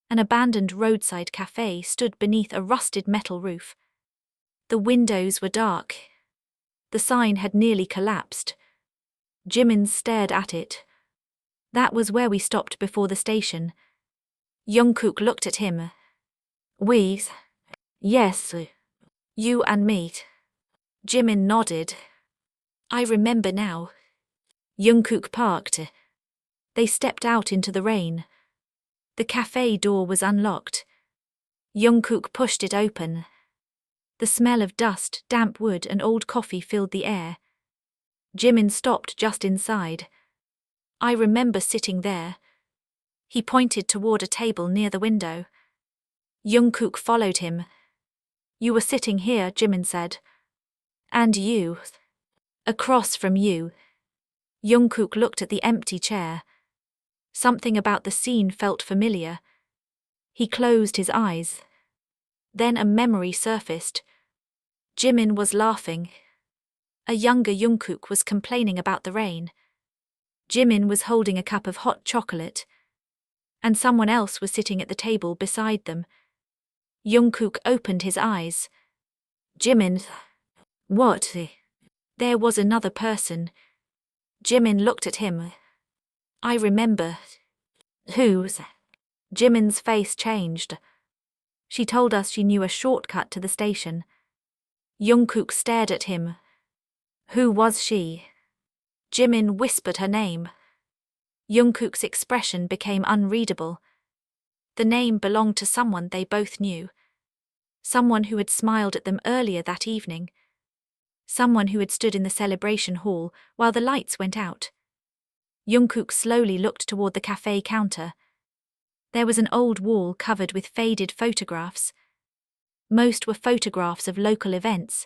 An abandoned roadside cafe stood beneath a rusted metal roof. The windows were dark. The sign had nearly collapsed. Jimin stared at it. That was where we stopped before the station. Jungkook looked at him. We? Yes. You and me. Jimin nodded. I remember now. Jungkook parked. They stepped out into the rain. The cafe door was unlocked. Jungkook pushed it open. The smell of dust, damp wood and old coffee filled the air. Jimin stopped just inside. I remember sitting there. He pointed toward a table near the window. Jungkook followed him. You were sitting here, Jimin said. And you. Across from you. Jungkook looked at the empty chair. Something about the scene felt familiar. He closed his eyes. Then a memory surfaced. Jimin was laughing. A younger Jungkook was complaining about the rain. Jimin was holding a cup of hot chocolate. And someone else was sitting at the table beside them. Jungkook opened his eyes. Jimin. What? There was another person. Jimin looked at him. I remember. Who's? Jimin's face changed. She told us she knew a shortcut to the station. Jungkook stared at him. Who was she? Jimin whispered her name. Jungkook's expression became unreadable. The name belonged to someone they both knew. Someone who had smiled at them earlier that evening. Someone who had stood in the celebration hall while the lights went out. Jungkook slowly looked toward the cafe counter. There was an old wall covered with faded photographs. Most were photographs of local events.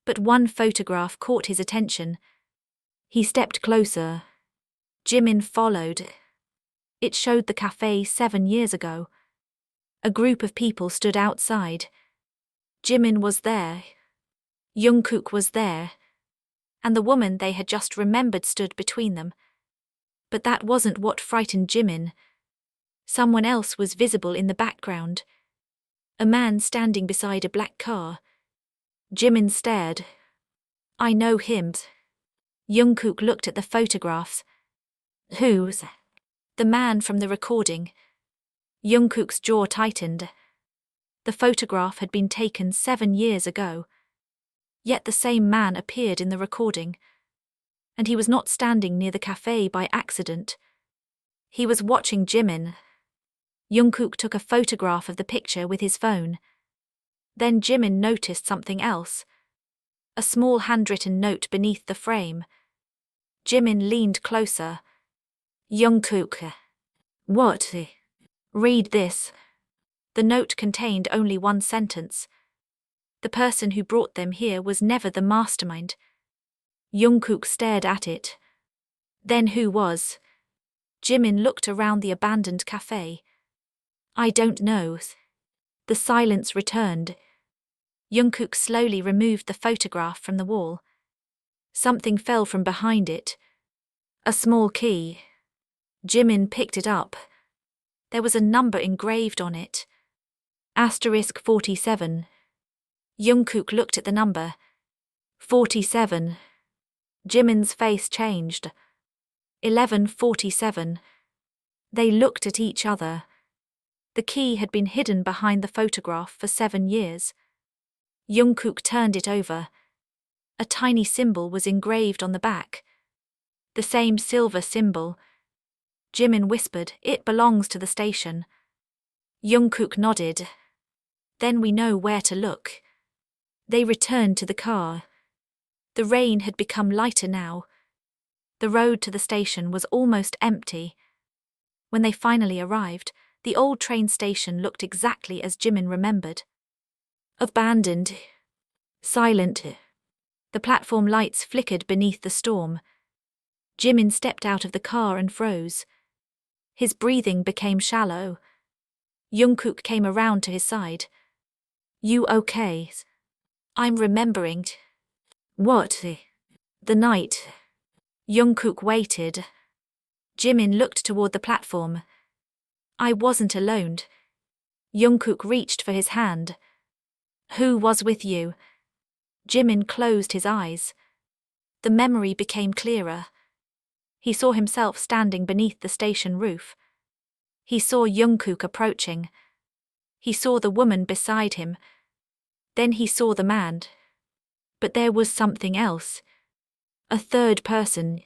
But one photograph caught his attention. He stepped closer. Jimin followed. It showed the cafe 7 years ago. A group of people stood outside. Jimin was there. Jungkook was there. And the woman they had just remembered stood between them. But that wasn't what frightened Jimin. Someone else was visible in the background. A man standing beside a black car. Jimin stared. I know him. Jungkook looked at the photographs. Who's? The man from the recording. Jungkook's jaw tightened. The photograph had been taken 7 years ago. Yet the same man appeared in the recording. And he was not standing near the cafe by accident. He was watching Jimin. Jungkook took a photograph of the picture with his phone. Then Jimin noticed something else. A small handwritten note beneath the frame. Jimin leaned closer. Jungkook. What? Read this. The note contained only one sentence. The person who brought them here was never the mastermind. Jungkook stared at it. Then who was? Jimin looked around the abandoned cafe. I don't know. The silence returned. Jungkook slowly removed the photograph from the wall. Something fell from behind it, A small key. Jimin picked it up. There was a number engraved on it. Asterisk 47. Jungkook looked at the number. 47. Jimin's face changed. 1147. They looked at each other. The key had been hidden behind the photograph for 7 years. Jungkook turned it over. A tiny symbol was engraved on the back. The same silver symbol. Jimin whispered, "It belongs to the station." Jungkook nodded. "Then we know where to look." They returned to the car. The rain had become lighter now. The road to the station was almost empty. When they finally arrived, the old train station looked exactly as Jimin remembered. Abandoned. Silent. The platform lights flickered beneath the storm. Jimin stepped out of the car and froze. His breathing became shallow. Jungkook came around to his side. "You okay?" "I'm remembering." "What?" "The night." Jungkook waited. Jimin looked toward the platform. "I wasn't alone." Jungkook reached for his hand. "Who was with you?" Jimin closed his eyes. The memory became clearer. He saw himself standing beneath the station roof. He saw Jungkook approaching. He saw the woman beside him. Then he saw the man. But there was something else. A third person.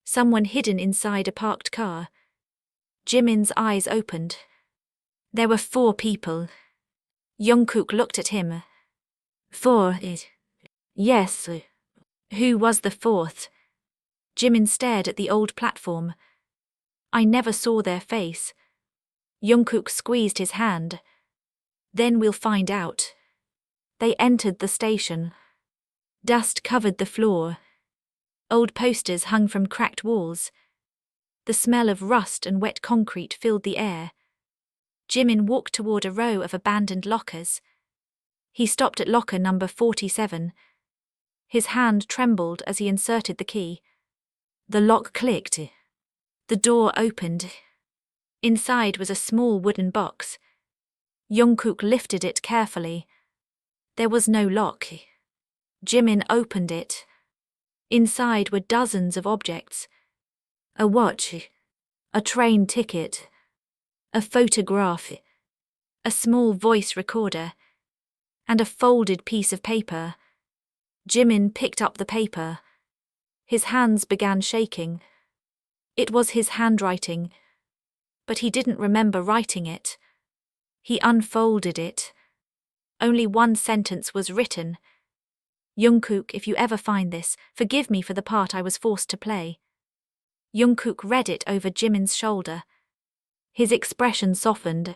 Someone hidden inside a parked car. Jimin's eyes opened. There were 4 people. Jungkook looked at him. 4? Yes. Who was the 4th? Jimin stared at the old platform. "I never saw their face." Jungkook squeezed his hand. "Then we'll find out." They entered the station. Dust covered the floor. Old posters hung from cracked walls. The smell of rust and wet concrete filled the air. Jimin walked toward a row of abandoned lockers. He stopped at locker number 47. His hand trembled as he inserted the key. The lock clicked. The door opened. Inside was a small wooden box. Jungkook lifted it carefully. There was no lock. Jimin opened it. Inside were dozens of objects. A watch. A train ticket. A photograph. A small voice recorder. And a folded piece of paper. Jimin picked up the paper. His hands began shaking. It was his handwriting. But he didn't remember writing it. He unfolded it. Only one sentence was written. "Jungkook, if you ever find this, forgive me for the part I was forced to play." Jungkook read it over Jimin's shoulder. His expression softened.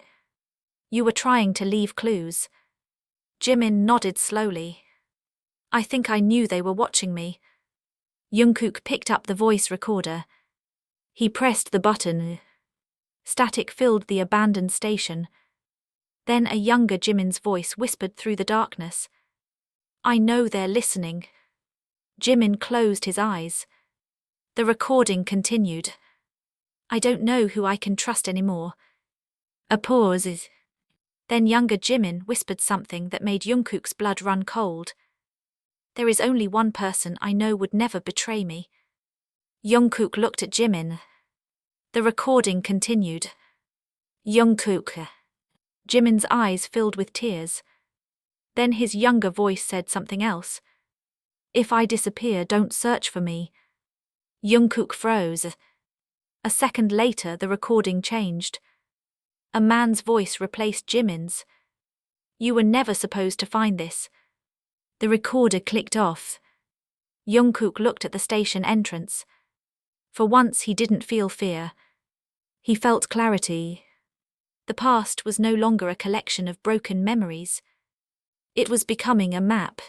"You were trying to leave clues." Jimin nodded slowly. "I think I knew they were watching me." Jungkook picked up the voice recorder. He pressed the button. Static filled the abandoned station. Then a younger Jimin's voice whispered through the darkness. "I know they're listening." Jimin closed his eyes. The recording continued. "I don't know who I can trust anymore." A pause. Then younger Jimin whispered something that made Jungkook's blood run cold. "There is only one person I know would never betray me." Jungkook looked at Jimin. The recording continued. "Jungkook." Jimin's eyes filled with tears. Then his younger voice said something else. "If I disappear, don't search for me." Jungkook froze. A second later, the recording changed. A man's voice replaced Jimin's. "You were never supposed to find this." The recorder clicked off. Jungkook looked at the station entrance. For once he didn't feel fear. He felt clarity. The past was no longer a collection of broken memories. It was becoming a map.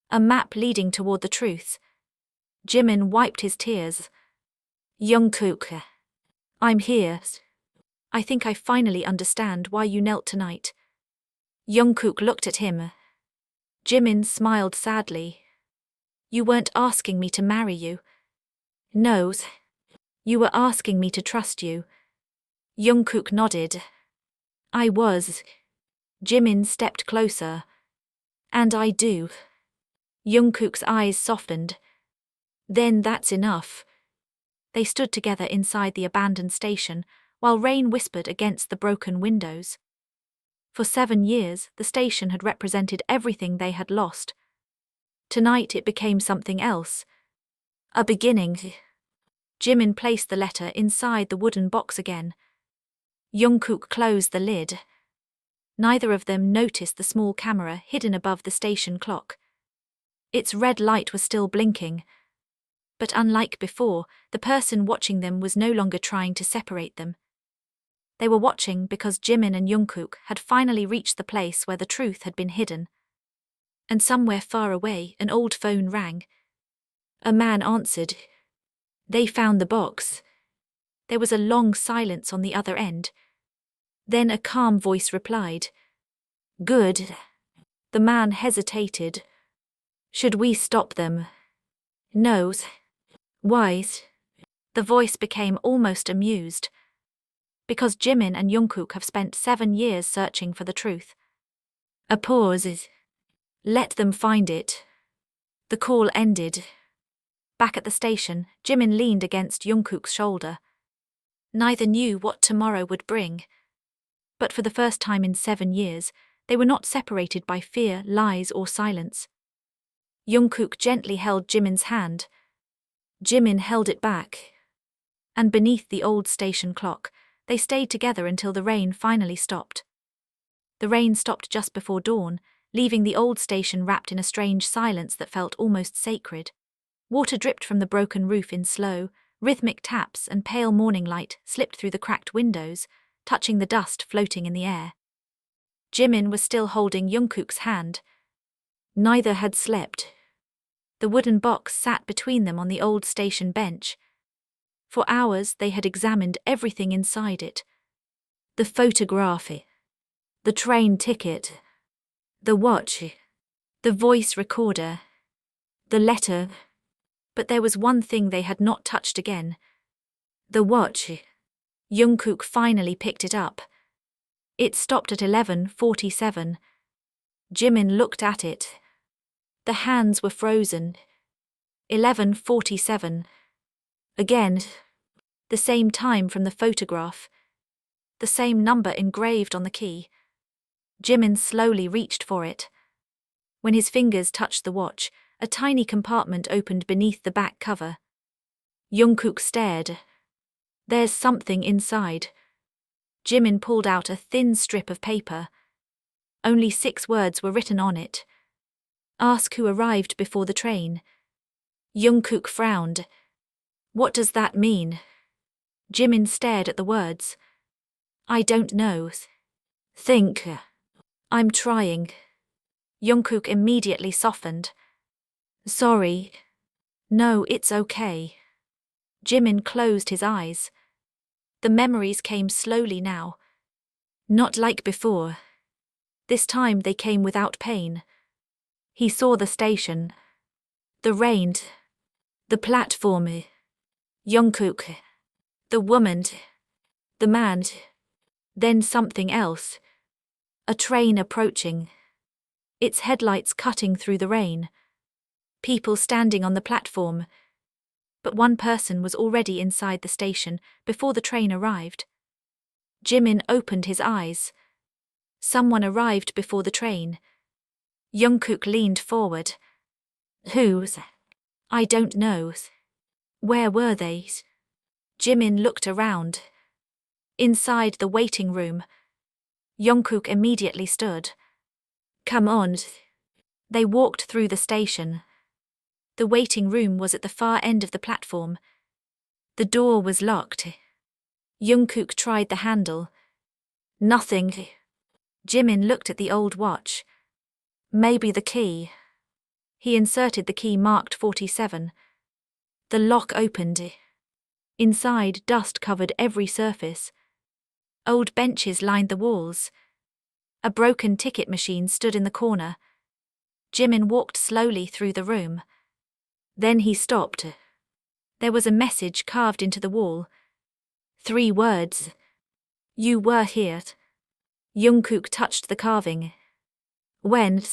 A map leading toward the truth. Jimin wiped his tears. "Jungkook, I'm here. I think I finally understand why you knelt tonight." Jungkook looked at him. Jimin smiled sadly. "You weren't asking me to marry you." No, you were asking me to trust you. Jungkook nodded. I was. Jimin stepped closer. And I do. Jungkook's eyes softened. Then that's enough. They stood together inside the abandoned station, while rain whispered against the broken windows. For 7 years, the station had represented everything they had lost. Tonight it became something else. A beginning. Jimin placed the letter inside the wooden box again. Jungkook closed the lid. Neither of them noticed the small camera hidden above the station clock. Its red light was still blinking. But unlike before, the person watching them was no longer trying to separate them. They were watching because Jimin and Jungkook had finally reached the place where the truth had been hidden. And somewhere far away, an old phone rang. A man answered. They found the box. There was a long silence on the other end. Then a calm voice replied. Good. The man hesitated. Should we stop them? No. Why? The voice became almost amused. Because Jimin and Jungkook have spent 7 years searching for the truth. A pause. Let them find it. The call ended. Back at the station, Jimin leaned against Jungkook's shoulder. Neither knew what tomorrow would bring. But for the first time in 7 years, they were not separated by fear, lies, or silence. Jungkook gently held Jimin's hand. Jimin held it back. And beneath the old station clock, they stayed together until the rain finally stopped. The rain stopped just before dawn, leaving the old station wrapped in a strange silence that felt almost sacred. Water dripped from the broken roof in slow, rhythmic taps, and pale morning light slipped through the cracked windows, touching the dust floating in the air. Jimin was still holding Jungkook's hand. Neither had slept. The wooden box sat between them on the old station bench. For hours they had examined everything inside it. The photograph, the train ticket, the watch, the voice recorder, the letter. But there was one thing they had not touched again. The watch. Jungkook finally picked it up. It stopped at 11:47. Jimin looked at it. The hands were frozen. 11:47. Again. The same time from the photograph. The same number engraved on the key. Jimin slowly reached for it. When his fingers touched the watch, a tiny compartment opened beneath the back cover. Jungkook stared. There's something inside. Jimin pulled out a thin strip of paper. Only 6 words were written on it. Ask who arrived before the train. Jungkook frowned. What does that mean? Jimin stared at the words. I don't know. Think. I'm trying. Jungkook immediately softened. Sorry. No, it's okay. Jimin closed his eyes. The memories came slowly now. Not like before. This time they came without pain. He saw the station. The rain. The platform. Jungkook. The woman. The man. Then something else. A train approaching. Its headlights cutting through the rain. People standing on the platform. But one person was already inside the station before the train arrived. Jimin opened his eyes. Someone arrived before the train. Jungkook leaned forward. Who's? I don't know. Where were they? Jimin looked around. Inside the waiting room. Jungkook immediately stood. Come on. They walked through the station. The waiting room was at the far end of the platform. The door was locked. Jungkook tried the handle. Nothing. Jimin looked at the old watch. Maybe the key. He inserted the key marked 47. The lock opened. Inside, dust covered every surface. Old benches lined the walls. A broken ticket machine stood in the corner. Jimin walked slowly through the room. Then he stopped. There was a message carved into the wall. 3 words. You were here. Jungkook touched the carving. When?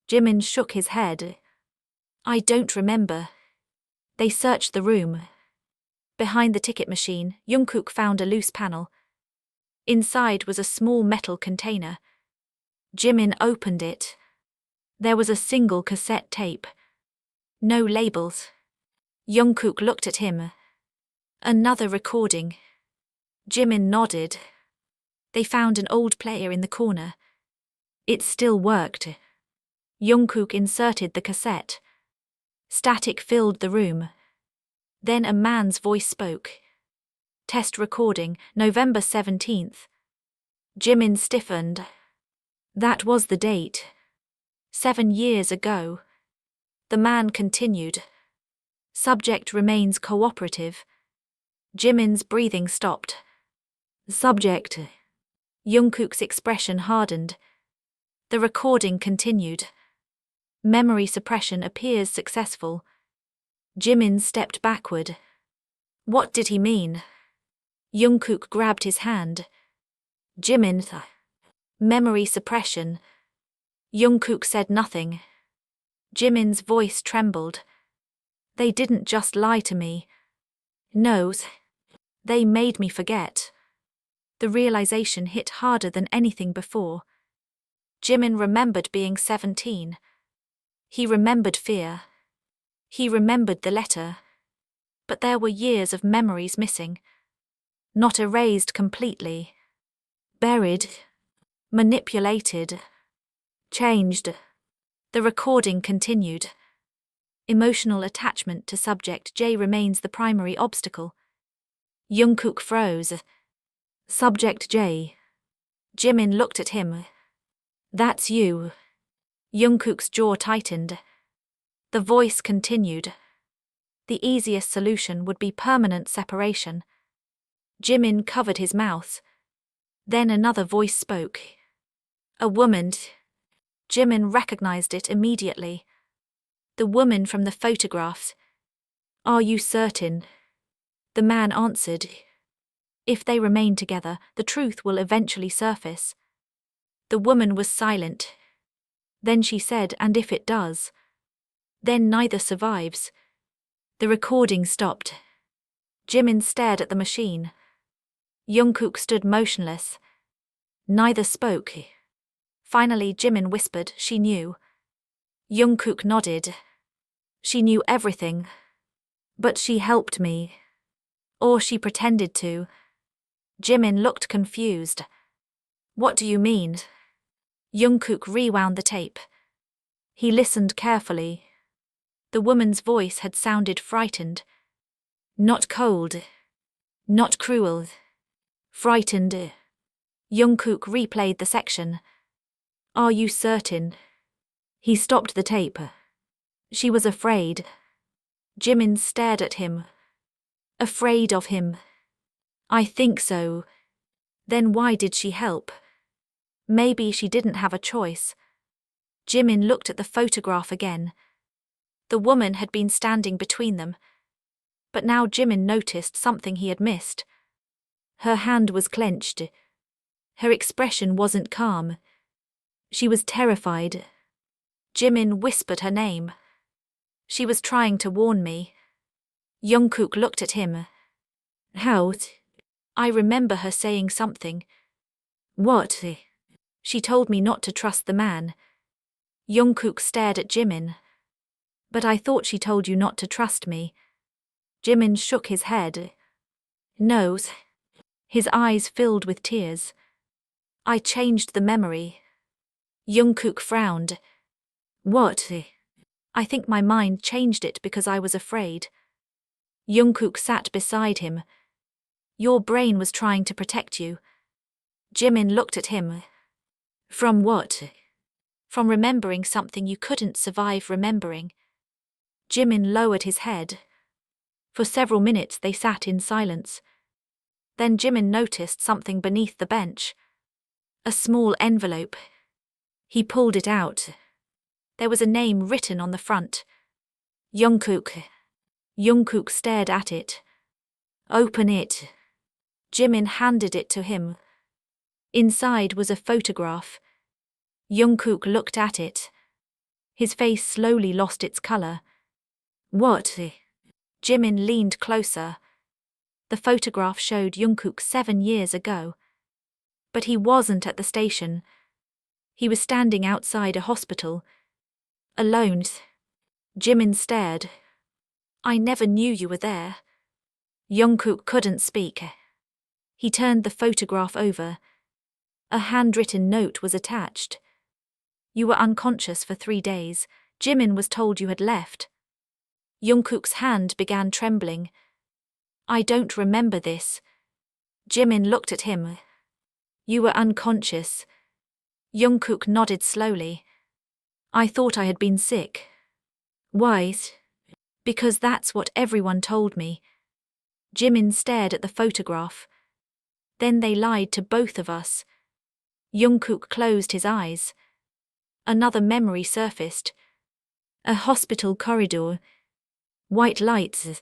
Jimin shook his head. I don't remember. They searched the room. Behind the ticket machine, Jungkook found a loose panel. Inside was a small metal container. Jimin opened it. There was a single cassette tape. No labels. Jungkook looked at him. Another recording. Jimin nodded. They found an old player in the corner. It still worked. Jungkook inserted the cassette. Static filled the room. Then a man's voice spoke. Test recording, November 17th. Jimin stiffened. That was the date. 7 years ago. The man continued. Subject remains cooperative. Jimin's breathing stopped. Subject. Jungkook's expression hardened. The recording continued. Memory suppression appears successful. Jimin stepped backward. What did he mean? Jungkook grabbed his hand. Jimin. Memory suppression. Jungkook said nothing. Jimin's voice trembled. They didn't just lie to me. No, they made me forget. The realization hit harder than anything before. Jimin remembered being 17. He remembered fear. He remembered the letter. But there were years of memories missing. Not erased completely. Buried. Manipulated. Changed. The recording continued. Emotional attachment to subject J remains the primary obstacle. Jungkook froze. Subject J. Jimin looked at him. That's you. Jungkook's jaw tightened. The voice continued. The easiest solution would be permanent separation. Jimin covered his mouth. Then another voice spoke. A woman. Jimin recognized it immediately. The woman from the photographs. Are you certain? The man answered. If they remain together, the truth will eventually surface. The woman was silent. Then she said, and if it does? Then neither survives. The recording stopped. Jimin stared at the machine. Jungkook stood motionless. Neither spoke. Finally Jimin whispered, she knew. Jungkook nodded. She knew everything. But she helped me. Or she pretended to. Jimin looked confused. What do you mean? Jungkook rewound the tape. He listened carefully. The woman's voice had sounded frightened. Not cold. Not cruel. Frightened. Jungkook replayed the section. Are you certain? He stopped the tape. She was afraid. Jimin stared at him. Afraid of him. I think so. Then why did she help? Maybe she didn't have a choice. Jimin looked at the photograph again. The woman had been standing between them. But now Jimin noticed something he had missed. Her hand was clenched. Her expression wasn't calm. She was terrified. Jimin whispered her name. She was trying to warn me. Jungkook looked at him. How? I remember her saying something. What? She told me not to trust the man. Jungkook stared at Jimin. But I thought she told you not to trust me. Jimin shook his head. No. His eyes filled with tears. I changed the memory. Jungkook frowned. What? I think my mind changed it because I was afraid. Jungkook sat beside him. Your brain was trying to protect you. Jimin looked at him. From what? From remembering something you couldn't survive remembering. Jimin lowered his head. For several minutes they sat in silence. Then Jimin noticed something beneath the bench. A small envelope. He pulled it out. There was a name written on the front. Jungkook. Jungkook stared at it. Open it. Jimin handed it to him. Inside was a photograph. Jungkook looked at it. His face slowly lost its color. What? Jimin leaned closer. The photograph showed Jungkook 7 years ago. But he wasn't at the station. He was standing outside a hospital. Alone. Jimin stared. I never knew you were there. Jungkook couldn't speak. He turned the photograph over. A handwritten note was attached. You were unconscious for 3 days. Jimin was told you had left. Jungkook's hand began trembling. I don't remember this. Jimin looked at him. You were unconscious. Jungkook nodded slowly. I thought I had been sick. Why? Because that's what everyone told me. Jimin stared at the photograph. Then they lied to both of us. Jungkook closed his eyes. Another memory surfaced. A hospital corridor. White lights.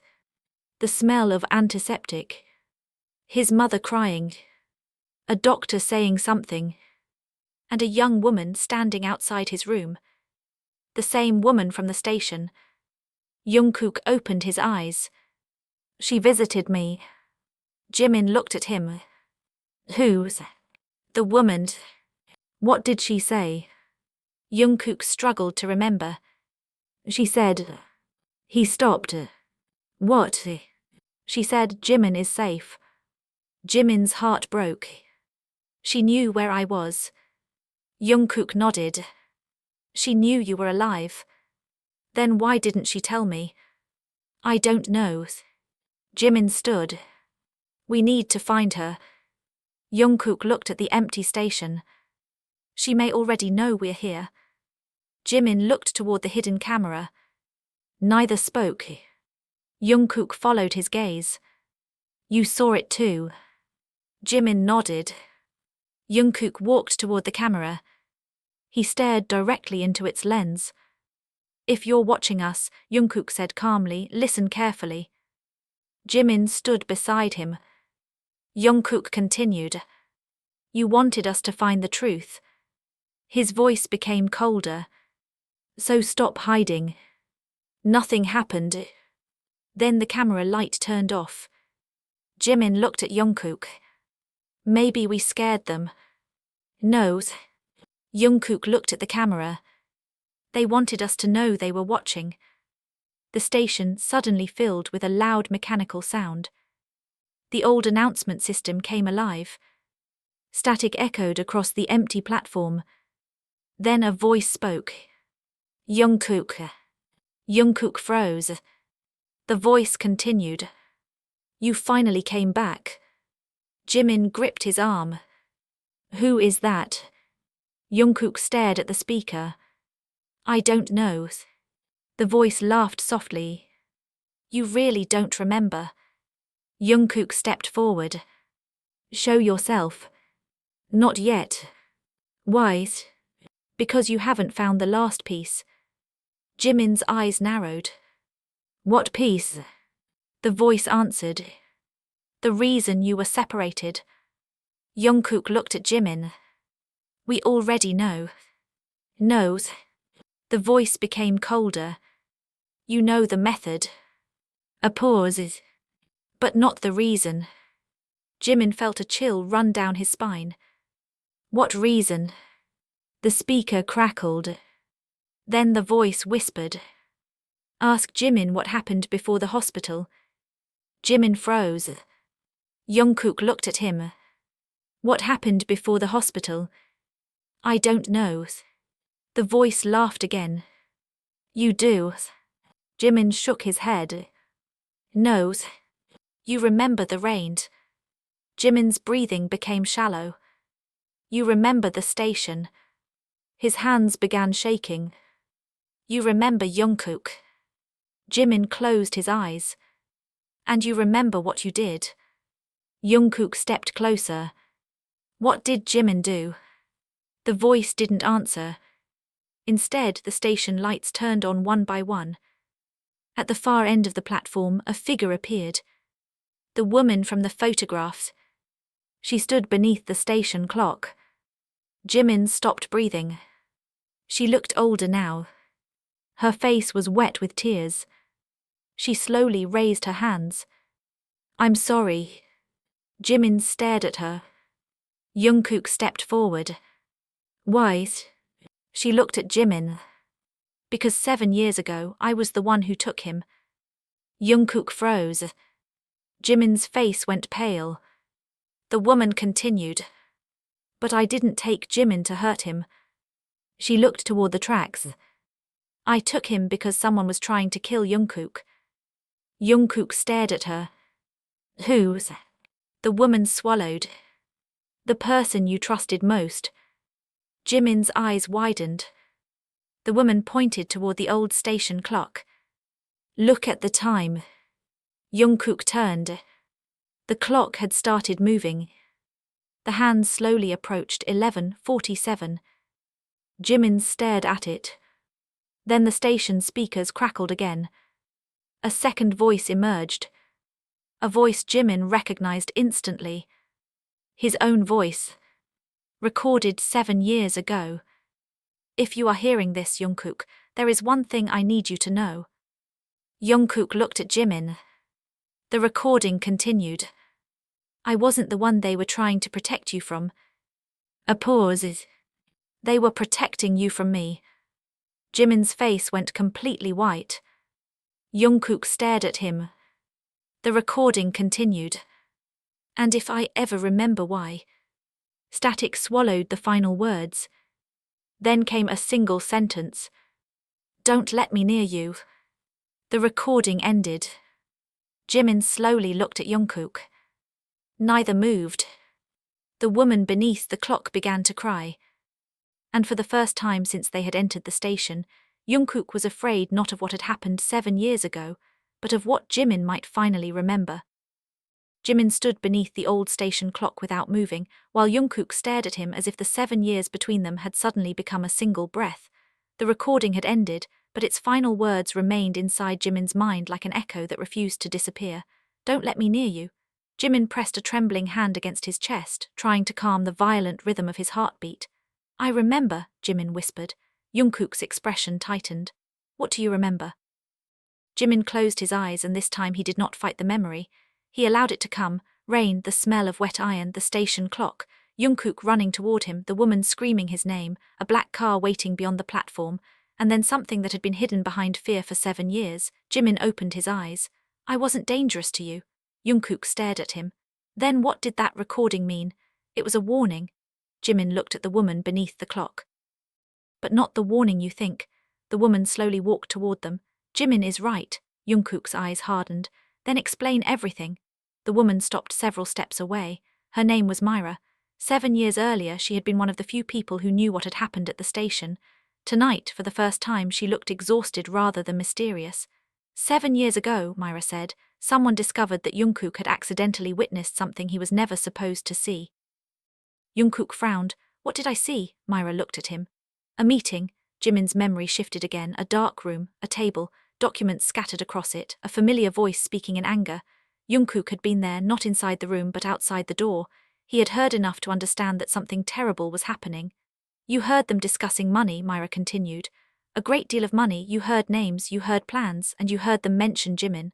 The smell of antiseptic. His mother crying. A doctor saying something. And a young woman standing outside his room. The same woman from the station. Jungkook opened his eyes. She visited me. Jimin looked at him. Who's? The woman. What did she say? Jungkook struggled to remember. She said. He stopped. What? She said Jimin is safe. Jimin's heart broke. She knew where I was. Jungkook nodded. She knew you were alive. Then why didn't she tell me? I don't know. Jimin stood. We need to find her. Jungkook looked at the empty station. She may already know we're here. Jimin looked toward the hidden camera. Neither spoke. Jungkook followed his gaze. You saw it too. Jimin nodded. Jungkook walked toward the camera. He stared directly into its lens. If you're watching us, Jungkook said calmly, listen carefully. Jimin stood beside him. Jungkook continued. You wanted us to find the truth. His voice became colder. So stop hiding. Nothing happened. Then the camera light turned off. Jimin looked at Jungkook. Maybe we scared them. No. Jungkook looked at the camera. They wanted us to know they were watching. The station suddenly filled with a loud mechanical sound. The old announcement system came alive. Static echoed across the empty platform. Then a voice spoke. Jungkook. Jungkook froze. The voice continued. You finally came back. Jimin gripped his arm. Who is that? Jungkook stared at the speaker. I don't know. The voice laughed softly. You really don't remember. Jungkook stepped forward. Show yourself. Not yet. Why? Because you haven't found the last piece. Jimin's eyes narrowed. What piece? The voice answered. The reason you were separated. Jungkook looked at Jimin. We already know. Knows. The voice became colder. You know the method. A pause. But not the reason. Jimin felt a chill run down his spine. What reason? The speaker crackled. Then the voice whispered. Ask Jimin what happened before the hospital. Jimin froze. Jungkook looked at him. What happened before the hospital? I don't know. The voice laughed again. You do. Jimin shook his head. No. You remember the rain. Jimin's breathing became shallow. You remember the station. His hands began shaking. You remember Jungkook. Jimin closed his eyes. And you remember what you did. Jungkook stepped closer. What did Jimin do? The voice didn't answer. Instead, the station lights turned on one by one. At the far end of the platform, a figure appeared. The woman from the photographs. She stood beneath the station clock. Jimin stopped breathing. She looked older now. Her face was wet with tears. She slowly raised her hands. "I'm sorry." Jimin stared at her. Jungkook stepped forward. "Why?" She looked at Jimin. "Because 7 years ago, I was the one who took him." Jungkook froze. Jimin's face went pale. The woman continued. "But I didn't take Jimin to hurt him." She looked toward the tracks. "I took him because someone was trying to kill Jungkook." Jungkook stared at her. "Who?" The woman swallowed. "The person you trusted most." Jimin's eyes widened. The woman pointed toward the old station clock. "Look at the time." Jungkook turned. The clock had started moving. The hands slowly approached 11:47. Jimin stared at it. Then the station speakers crackled again. A second voice emerged. A voice Jimin recognized instantly. His own voice. Recorded 7 years ago. "If you are hearing this, Jungkook, there is one thing I need you to know." Jungkook looked at Jimin. The recording continued. "I wasn't the one they were trying to protect you from." A pause. "They were protecting you from me." Jimin's face went completely white. Jungkook stared at him. The recording continued. "And if I ever remember why." Static swallowed the final words. Then came a single sentence. "Don't let me near you." The recording ended. Jimin slowly looked at Jungkook. Neither moved. The woman beneath the clock began to cry. And for the first time since they had entered the station, Jungkook was afraid not of what had happened 7 years ago, but of what Jimin might finally remember. Jimin stood beneath the old station clock without moving, while Jungkook stared at him as if the 7 years between them had suddenly become a single breath. The recording had ended, but its final words remained inside Jimin's mind like an echo that refused to disappear. "Don't let me near you." Jimin pressed a trembling hand against his chest, trying to calm the violent rhythm of his heartbeat. "I remember," Jimin whispered. Jungkook's expression tightened. "What do you remember?" Jimin closed his eyes, and this time he did not fight the memory. He allowed it to come: rain, the smell of wet iron, the station clock, Jungkook running toward him, the woman screaming his name, a black car waiting beyond the platform, and then something that had been hidden behind fear for 7 years. Jimin opened his eyes. "I wasn't dangerous to you." Jungkook stared at him. "Then what did that recording mean?" "It was a warning." Jimin looked at the woman beneath the clock. "But not the warning you think." The woman slowly walked toward them. "Jimin is right." Jungkook's eyes hardened. "Then explain everything." The woman stopped several steps away. Her name was Myra. 7 years earlier, she had been one of the few people who knew what had happened at the station. Tonight, for the first time, she looked exhausted rather than mysterious. 7 years ago, Myra said, someone discovered that Jungkook had accidentally witnessed something he was never supposed to see. Jungkook frowned. "What did I see?" Myra looked at him. "A meeting." Jimin's memory shifted again. A dark room, a table, documents scattered across it, a familiar voice speaking in anger. Jungkook had been there, not inside the room but outside the door. He had heard enough to understand that something terrible was happening. "You heard them discussing money," Myra continued. "A great deal of money. You heard names, you heard plans, and you heard them mention Jimin."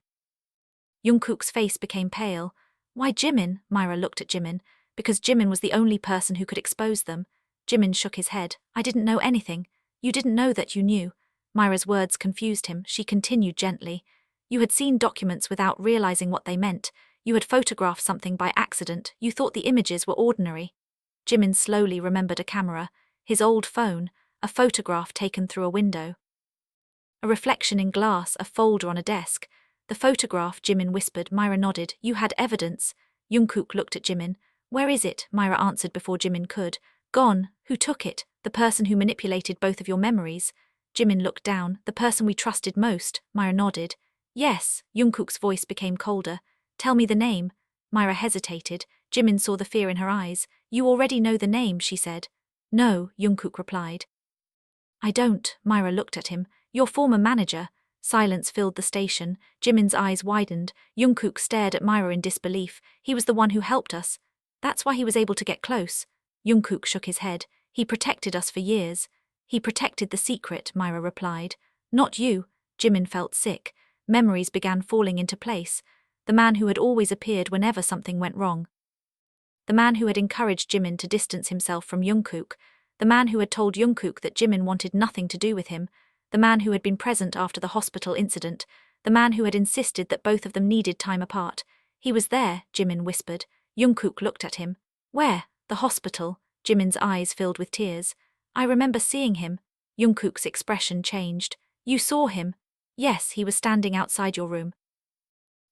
Jungkook's face became pale. "Why Jimin?" Myra looked at Jimin. "Because Jimin was the only person who could expose them." Jimin shook his head. "I didn't know anything." "You didn't know that you knew." Myra's words confused him. She continued gently. "You had seen documents without realizing what they meant. You had photographed something by accident. You thought the images were ordinary." Jimin slowly remembered a camera. His old phone, a photograph taken through a window. A reflection in glass, a folder on a desk. "The photograph," Jimin whispered. Myra nodded. "You had evidence." Jungkook looked at Jimin. "Where is it?" Myra answered before Jimin could. "Gone." "Who took it?" "The person who manipulated both of your memories." Jimin looked down. "The person we trusted most." Myra nodded. "Yes." Jungkook's voice became colder. "Tell me the name." Myra hesitated. Jimin saw the fear in her eyes. "You already know the name," she said. "No," Jungkook replied. "I don't." Myra looked at him. "Your former manager." Silence filled the station. Jimin's eyes widened. Jungkook stared at Myra in disbelief. He was the one who helped us. That's why he was able to get close. Jungkook shook his head. He protected us for years. He protected the secret, Myra replied. Not you. Jimin felt sick. Memories began falling into place. The man who had always appeared whenever something went wrong. The man who had encouraged Jimin to distance himself from Jungkook. The man who had told Jungkook that Jimin wanted nothing to do with him. The man who had been present after the hospital incident. The man who had insisted that both of them needed time apart. He was there, Jimin whispered. Jungkook looked at him. Where? The hospital. Jimin's eyes filled with tears. I remember seeing him. Jungkook's expression changed. You saw him? Yes, he was standing outside your room.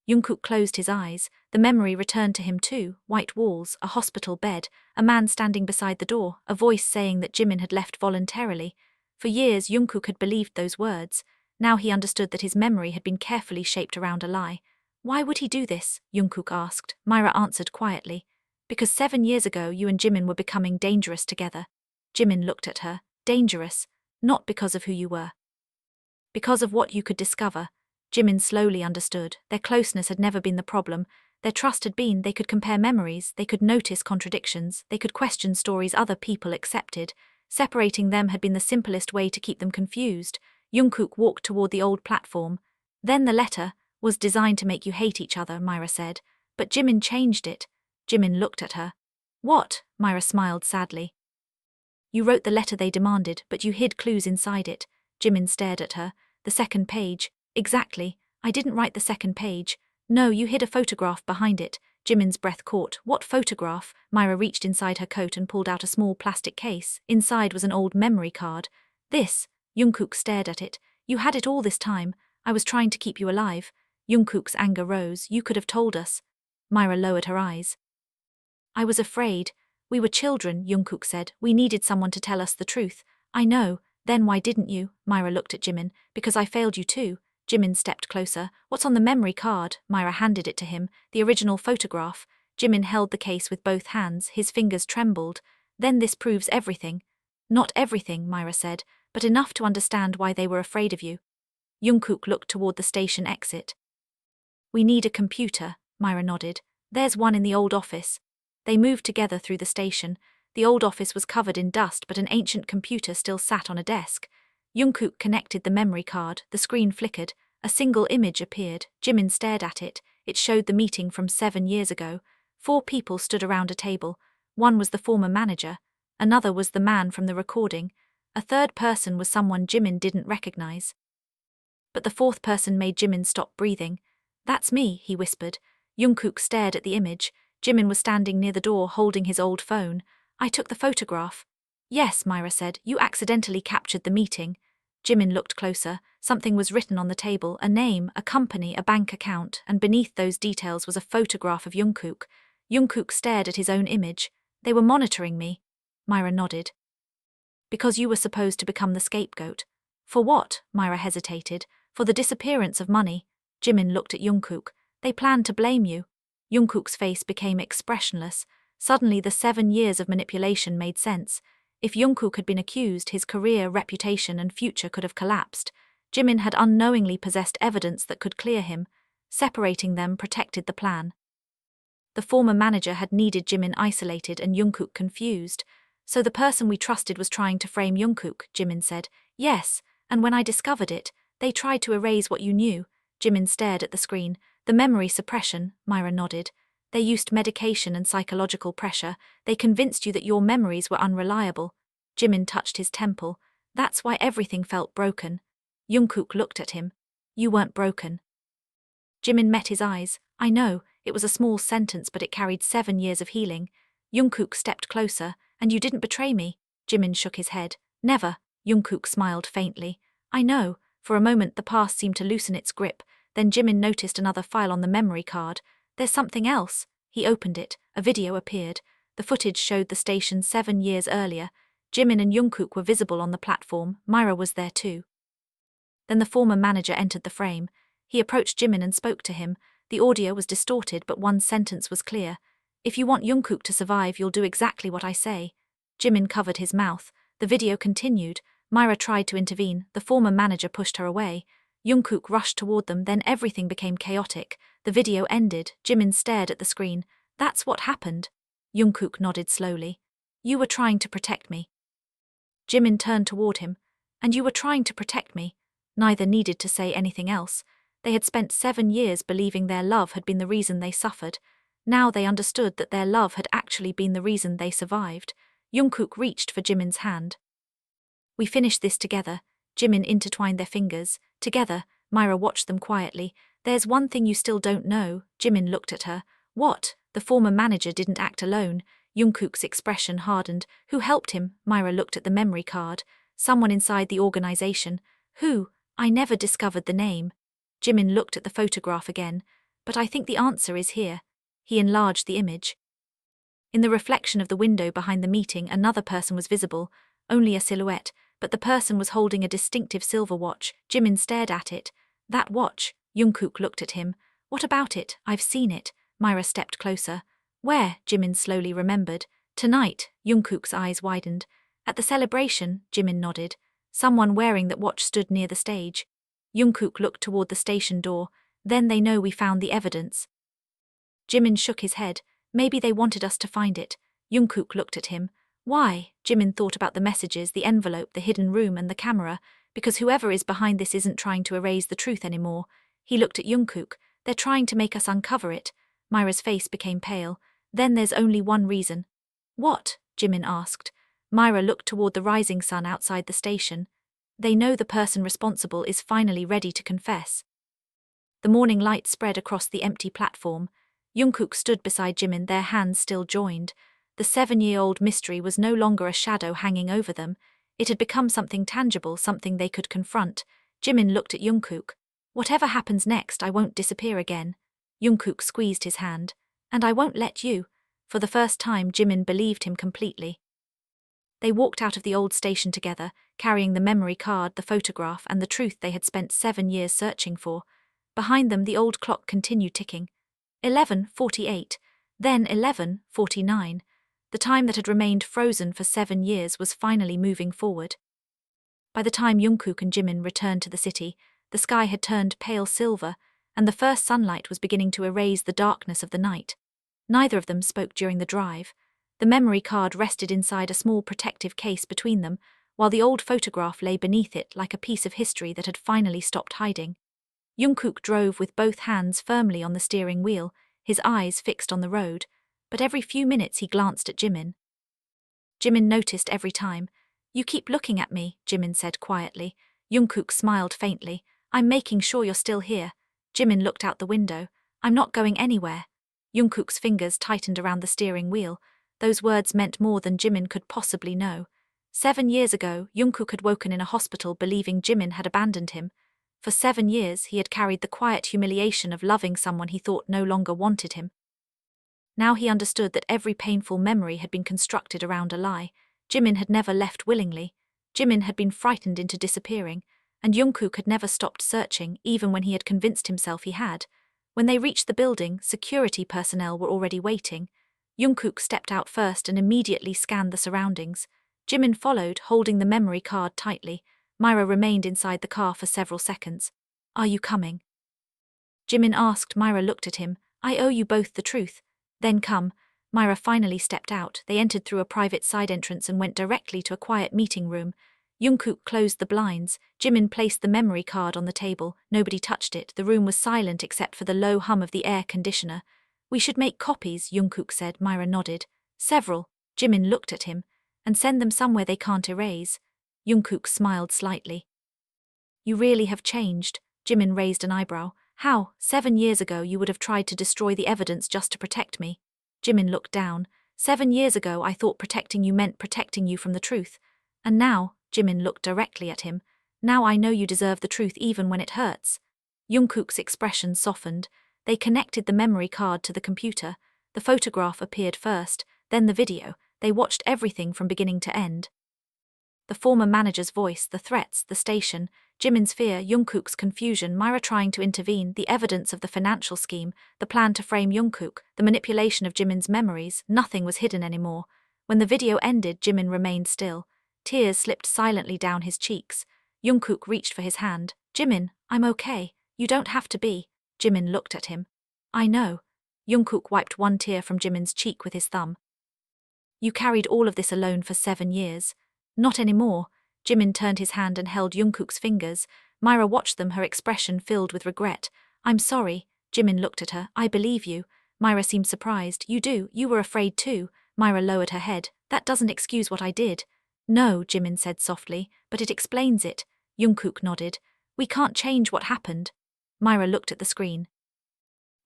Jungkook closed his eyes. The memory returned to him too. White walls, a hospital bed, a man standing beside the door, a voice saying that Jimin had left voluntarily. For years, Jungkook had believed those words. Now he understood that his memory had been carefully shaped around a lie. Why would he do this? Jungkook asked. Myra answered quietly. Because 7 years ago you and Jimin were becoming dangerous together. Jimin looked at her. Dangerous. Not because of who you were. Because of what you could discover. Jimin slowly understood. Their closeness had never been the problem. Their trust had been. They could compare memories, they could notice contradictions, they could question stories other people accepted. Separating them had been the simplest way to keep them confused. Jungkook walked toward the old platform. Then the letter was designed to make you hate each other, Myra said. But Jimin changed it. Jimin looked at her. What? Myra smiled sadly. You wrote the letter they demanded, but you hid clues inside it. Jimin stared at her. The second page. Exactly. I didn't write the second page. No, you hid a photograph behind it. Jimin's breath caught. What photograph? Myra reached inside her coat and pulled out a small plastic case. Inside was an old memory card. This. Jungkook stared at it. You had it all this time. I was trying to keep you alive. Jungkook's anger rose. You could have told us. Myra lowered her eyes. I was afraid. We were children, Jungkook said. We needed someone to tell us the truth. I know. Then why didn't you? Myra looked at Jimin. Because I failed you too. Jimin stepped closer. What's on the memory card? Myra handed it to him. The original photograph. Jimin held the case with both hands. His fingers trembled. Then this proves everything. Not everything, Myra said, but enough to understand why they were afraid of you. Jungkook looked toward the station exit. We need a computer, Myra nodded. There's one in the old office. They moved together through the station. The old office was covered in dust, but an ancient computer still sat on a desk. Jungkook connected the memory card. The screen flickered. A single image appeared. Jimin stared at it. It showed the meeting from 7 years ago. 4 people stood around a table. One was the former manager. Another was the man from the recording. A third person was someone Jimin didn't recognize. But the fourth person made Jimin stop breathing. That's me, he whispered. Jungkook stared at the image. Jimin was standing near the door holding his old phone. I took the photograph. Yes, Myra said. You accidentally captured the meeting. Jimin looked closer. Something was written on the table, a name, a company, a bank account, and beneath those details was a photograph of Jungkook. Jungkook stared at his own image. They were monitoring me. Myra nodded. Because you were supposed to become the scapegoat. For what? Myra hesitated. For the disappearance of money. Jimin looked at Jungkook. They planned to blame you. Jungkook's face became expressionless. Suddenly the 7 years of manipulation made sense. If Jungkook had been accused, his career, reputation, and future could have collapsed. Jimin had unknowingly possessed evidence that could clear him. Separating them protected the plan. The former manager had needed Jimin isolated and Jungkook confused. So the person we trusted was trying to frame Jungkook, Jimin said. Yes, and when I discovered it, they tried to erase what you knew. Jimin stared at the screen. The memory suppression, Myra nodded. They used medication and psychological pressure. They convinced you that your memories were unreliable. Jimin touched his temple. That's why everything felt broken. Jungkook looked at him. You weren't broken. Jimin met his eyes. I know, it was a small sentence but it carried 7 years of healing. Jungkook stepped closer. And you didn't betray me. Jimin shook his head. Never. Jungkook smiled faintly. I know. For a moment the past seemed to loosen its grip. Then Jimin noticed another file on the memory card. There's something else. He opened it. A video appeared. The footage showed the station 7 years earlier. Jimin and Jungkook were visible on the platform. Myra was there too. Then the former manager entered the frame. He approached Jimin and spoke to him. The audio was distorted, but one sentence was clear. If you want Jungkook to survive, you'll do exactly what I say. Jimin covered his mouth. The video continued. Myra tried to intervene. The former manager pushed her away. Jungkook rushed toward them, then everything became chaotic. The video ended. Jimin stared at the screen. That's what happened. Jungkook nodded slowly. You were trying to protect me. Jimin turned toward him. And you were trying to protect me. Neither needed to say anything else. They had spent 7 years believing their love had been the reason they suffered. Now they understood that their love had actually been the reason they survived. Jungkook reached for Jimin's hand. We finished this together. Jimin intertwined their fingers. Together, Myra watched them quietly. There's one thing you still don't know. Jimin looked at her. What? The former manager didn't act alone. Jungkook's expression hardened. Who helped him? Myra looked at the memory card. Someone inside the organization. Who? I never discovered the name. Jimin looked at the photograph again. But I think the answer is here. He enlarged the image. In the reflection of the window behind the meeting, another person was visible, only a silhouette, but the person was holding a distinctive silver watch. Jimin stared at it. That watch. Jungkook looked at him. What about it? I've seen it. Myra stepped closer. Where? Jimin slowly remembered. Tonight. Jungkook's eyes widened. At the celebration, Jimin nodded. Someone wearing that watch stood near the stage. Jungkook looked toward the station door. Then they know we found the evidence. Jimin shook his head. Maybe they wanted us to find it. Jungkook looked at him. Why? Jimin thought about the messages, the envelope, the hidden room, and the camera. Because whoever is behind this isn't trying to erase the truth anymore. He looked at Jungkook. They're trying to make us uncover it. Myra's face became pale. Then there's only one reason. What? Jimin asked. Myra looked toward the rising sun outside the station. They know the person responsible is finally ready to confess. The morning light spread across the empty platform. Jungkook stood beside Jimin, their hands still joined. The 7-year-old mystery was no longer a shadow hanging over them. It had become something tangible, something they could confront. Jimin looked at Jungkook. Whatever happens next, I won't disappear again. Jungkook squeezed his hand. And I won't let you. For the first time, Jimin believed him completely. They walked out of the old station together, carrying the memory card, the photograph, and the truth they had spent 7 years searching for. Behind them, the old clock continued ticking. 11:48, then 11:49. The time that had remained frozen for 7 years was finally moving forward. By the time Jungkook and Jimin returned to the city, the sky had turned pale silver, and the first sunlight was beginning to erase the darkness of the night. Neither of them spoke during the drive. The memory card rested inside a small protective case between them, while the old photograph lay beneath it like a piece of history that had finally stopped hiding. Jungkook drove with both hands firmly on the steering wheel, his eyes fixed on the road, but every few minutes he glanced at Jimin. Jimin noticed every time. You keep looking at me, Jimin said quietly. Jungkook smiled faintly. I'm making sure you're still here. Jimin looked out the window. I'm not going anywhere. Jungkook's fingers tightened around the steering wheel. Those words meant more than Jimin could possibly know. 7 years ago, Jungkook had woken in a hospital believing Jimin had abandoned him. For 7 years, he had carried the quiet humiliation of loving someone he thought no longer wanted him. Now he understood that every painful memory had been constructed around a lie. Jimin had never left willingly. Jimin had been frightened into disappearing, and Jungkook had never stopped searching, even when he had convinced himself he had. When they reached the building, security personnel were already waiting. Jungkook stepped out first and immediately scanned the surroundings. Jimin followed, holding the memory card tightly. Myra remained inside the car for several seconds. Are you coming? Jimin asked. Myra looked at him. I owe you both the truth. Then come. Myra finally stepped out. They entered through a private side entrance and went directly to a quiet meeting room. Jungkook closed the blinds. Jimin placed the memory card on the table. Nobody touched it. The room was silent except for the low hum of the air conditioner. We should make copies, Jungkook said. Myra nodded. Several. Jimin looked at him. And send them somewhere they can't erase. Jungkook smiled slightly. You really have changed. Jimin raised an eyebrow. How? 7 years ago you would have tried to destroy the evidence just to protect me. Jimin looked down. 7 years ago I thought protecting you meant protecting you from the truth. And now, Jimin looked directly at him. Now I know you deserve the truth even when it hurts. Jungkook's expression softened. They connected the memory card to the computer. The photograph appeared first, then the video. They watched everything from beginning to end. The former manager's voice, the threats, the station, Jimin's fear, Jungkook's confusion, Myra trying to intervene, the evidence of the financial scheme, the plan to frame Jungkook, the manipulation of Jimin's memories, nothing was hidden anymore. When the video ended, Jimin remained still. Tears slipped silently down his cheeks. Jungkook reached for his hand. Jimin, I'm okay, you don't have to be. Jimin looked at him. I know. Jungkook wiped one tear from Jimin's cheek with his thumb. You carried all of this alone for 7 years. Not anymore. Jimin turned his hand and held Jungkook's fingers. Myra watched them, her expression filled with regret. I'm sorry. Jimin looked at her. I believe you. Myra seemed surprised. You do, you were afraid too. Myra lowered her head. That doesn't excuse what I did. No, Jimin said softly, but it explains it. Jungkook nodded. We can't change what happened. Myra looked at the screen.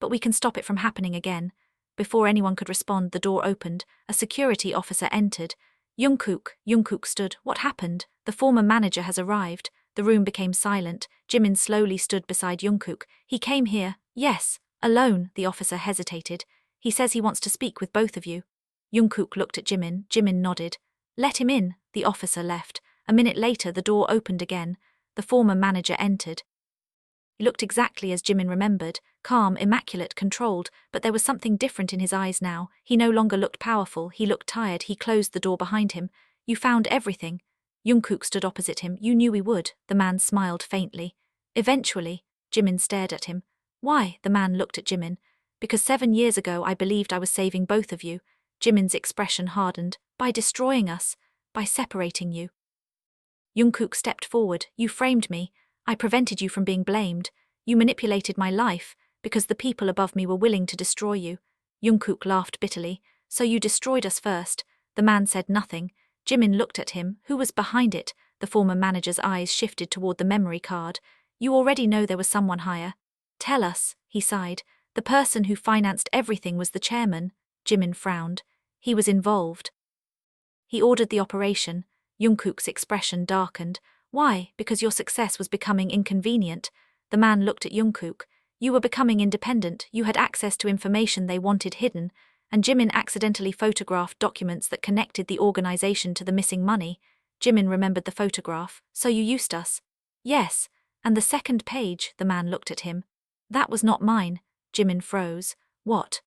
But we can stop it from happening again. Before anyone could respond, the door opened. A security officer entered. Jungkook stood. What happened? The former manager has arrived. The room became silent. Jimin slowly stood beside Jungkook. He came here. Yes, alone, the officer hesitated. He says he wants to speak with both of you. Jungkook looked at Jimin. Jimin nodded. Let him in. The officer left. A minute later, the door opened again. The former manager entered. He looked exactly as Jimin remembered, calm, immaculate, controlled, but there was something different in his eyes now. He no longer looked powerful, he looked tired. He closed the door behind him. You found everything. Jungkook stood opposite him. You knew we would. The man smiled faintly. Eventually. Jimin stared at him. Why? The man looked at Jimin. Because 7 years ago I believed I was saving both of you. Jimin's expression hardened. By destroying us. By separating you. Jungkook stepped forward. You framed me. I prevented you from being blamed. You manipulated my life, because the people above me were willing to destroy you. Jungkook laughed bitterly. So you destroyed us first. The man said nothing. Jimin looked at him. Who was behind it? The former manager's eyes shifted toward the memory card. You already know there was someone higher. Tell us, he sighed. The person who financed everything was the chairman. Jimin frowned. He was involved. He ordered the operation. Jungkook's expression darkened. Why? Because your success was becoming inconvenient. The man looked at Jungkook. You were becoming independent, you had access to information they wanted hidden, and Jimin accidentally photographed documents that connected the organization to the missing money. Jimin remembered the photograph. So you used us? Yes. And the second page, the man looked at him. That was not mine. Jimin froze. What?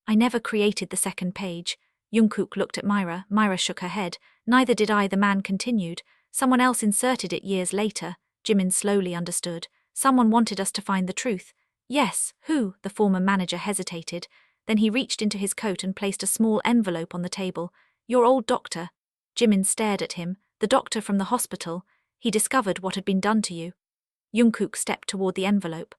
I never created the second page. Jungkook looked at Myra. Myra shook her head. Neither did I, the man continued. Someone else inserted it years later. Jimin slowly understood. Someone wanted us to find the truth. Yes, who? The former manager hesitated. Then he reached into his coat and placed a small envelope on the table. Your old doctor. Jimin stared at him. The doctor from the hospital. He discovered what had been done to you. Jungkook stepped toward the envelope.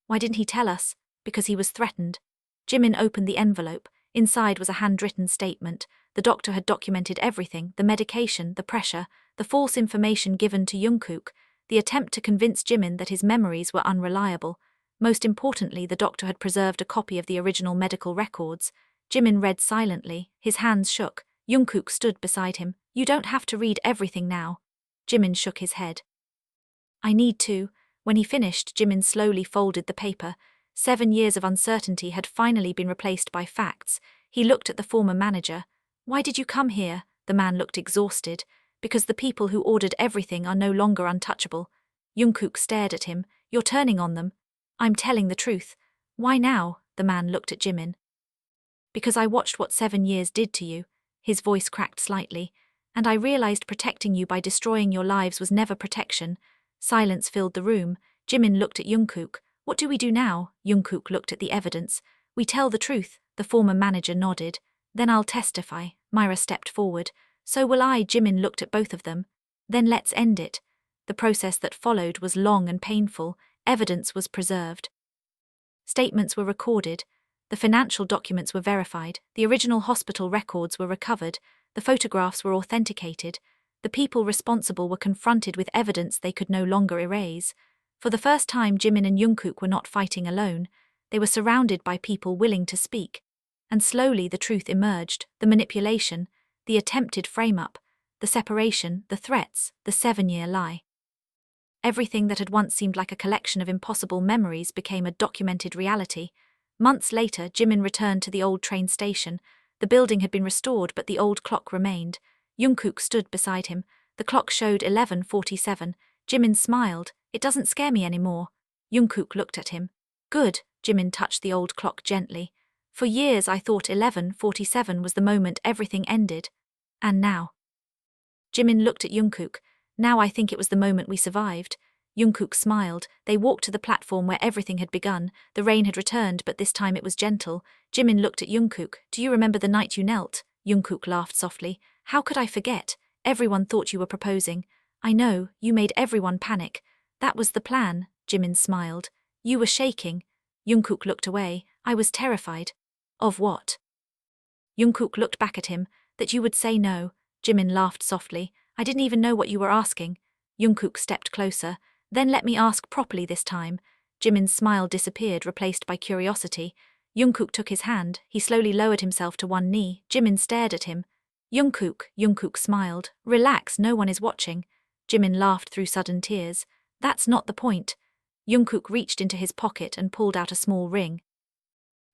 Why didn't he tell us? Because he was threatened. Jimin opened the envelope. Inside was a handwritten statement. The doctor had documented everything, the medication, the pressure, the false information given to Jungkook, the attempt to convince Jimin that his memories were unreliable. Most importantly, the doctor had preserved a copy of the original medical records. Jimin read silently, his hands shook. Jungkook stood beside him. You don't have to read everything now. Jimin shook his head. I need to. When he finished, Jimin slowly folded the paper. 7 years of uncertainty had finally been replaced by facts. He looked at the former manager. Why did you come here? The man looked exhausted. Because the people who ordered everything are no longer untouchable. Jungkook stared at him. You're turning on them. I'm telling the truth. Why now? The man looked at Jimin. Because I watched what 7 years did to you. His voice cracked slightly. And I realized protecting you by destroying your lives was never protection. Silence filled the room. Jimin looked at Jungkook. What do we do now? Jungkook looked at the evidence. We tell the truth. The former manager nodded. Then I'll testify. Myra stepped forward. So will I. Jimin looked at both of them. Then let's end it. The process that followed was long and painful. Evidence was preserved. Statements were recorded. The financial documents were verified. The original hospital records were recovered. The photographs were authenticated. The people responsible were confronted with evidence they could no longer erase. For the first time, Jimin and Jungkook were not fighting alone. They were surrounded by people willing to speak. And slowly the truth emerged, the manipulation, the attempted frame-up, the separation, the threats, the 7-year lie. Everything that had once seemed like a collection of impossible memories became a documented reality. Months later, Jimin returned to the old train station. The building had been restored, but the old clock remained. Jungkook stood beside him. The clock showed 11:47. Jimin smiled. It doesn't scare me anymore. Jungkook looked at him. Good. Jimin touched the old clock gently. For years I thought 11:47 was the moment everything ended. And now? Jimin looked at Jungkook. Now I think it was the moment we survived. Jungkook smiled. They walked to the platform where everything had begun. The rain had returned, but this time it was gentle. Jimin looked at Jungkook. Do you remember the night you knelt? Jungkook laughed softly. How could I forget? Everyone thought you were proposing. I know, you made everyone panic. That was the plan, Jimin smiled. You were shaking. Jungkook looked away. I was terrified. Of what? Jungkook looked back at him. That you would say no. Jimin laughed softly. I didn't even know what you were asking. Jungkook stepped closer. Then let me ask properly this time. Jimin's smile disappeared, replaced by curiosity. Jungkook took his hand. He slowly lowered himself to one knee. Jimin stared at him. Jungkook smiled. Relax, no one is watching. Jimin laughed through sudden tears. That's not the point. Jungkook reached into his pocket and pulled out a small ring.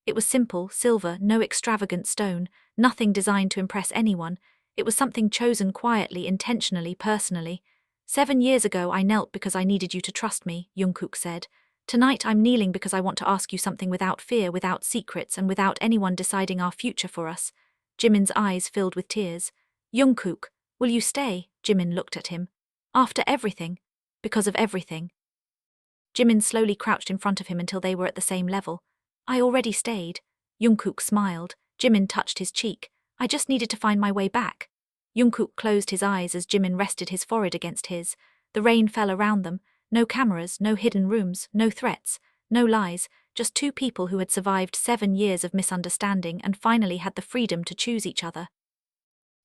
It was simple, silver, no extravagant stone, nothing designed to impress anyone. It was something chosen quietly, intentionally, personally. 7 years ago I knelt because I needed you to trust me, Jungkook said. Tonight I'm kneeling because I want to ask you something without fear, without secrets, and without anyone deciding our future for us. Jimin's eyes filled with tears. Jungkook, will you stay? Jimin looked at him. After everything. Because of everything. Jimin slowly crouched in front of him until they were at the same level. I already stayed. Jungkook smiled. Jimin touched his cheek. I just needed to find my way back. Jungkook closed his eyes as Jimin rested his forehead against his. The rain fell around them. No cameras, no hidden rooms, no threats, no lies, just two people who had survived 7 years of misunderstanding and finally had the freedom to choose each other.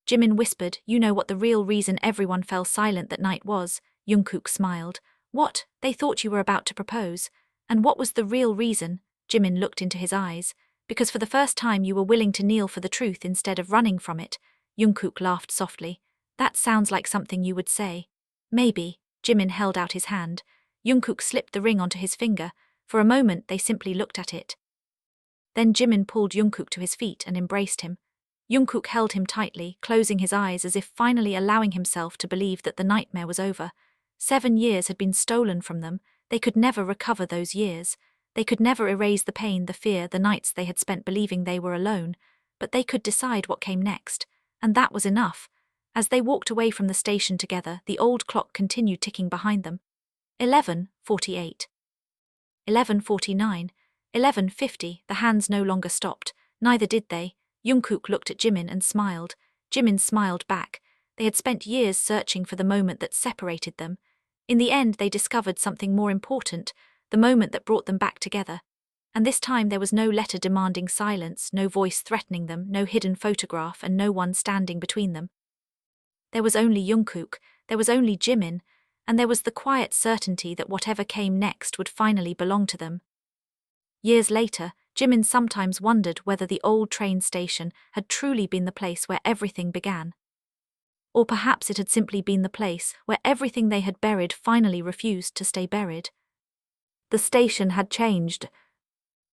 Jimin whispered, you know what the real reason everyone fell silent that night was? Jungkook smiled. What? They thought you were about to propose. And what was the real reason? Jimin looked into his eyes. Because for the first time you were willing to kneel for the truth instead of running from it. Jungkook laughed softly. That sounds like something you would say. Maybe. Jimin held out his hand. Jungkook slipped the ring onto his finger. For a moment they simply looked at it. Then Jimin pulled Jungkook to his feet and embraced him. Jungkook held him tightly, closing his eyes as if finally allowing himself to believe that the nightmare was over. 7 years had been stolen from them. They could never recover those years. They could never erase the pain, the fear, the nights they had spent believing they were alone. But they could decide what came next. And that was enough. As they walked away from the station together, the old clock continued ticking behind them. 11:48. 11:49. 11:50. The hands no longer stopped. Neither did they. Jungkook looked at Jimin and smiled. Jimin smiled back. They had spent years searching for the moment that separated them. In the end, they discovered something more important, the moment that brought them back together. And this time there was no letter demanding silence, no voice threatening them, no hidden photograph, and no one standing between them. There was only Jungkook, there was only Jimin, and there was the quiet certainty that whatever came next would finally belong to them. Years later, Jimin sometimes wondered whether the old train station had truly been the place where everything began. Or perhaps it had simply been the place where everything they had buried finally refused to stay buried. The station had changed.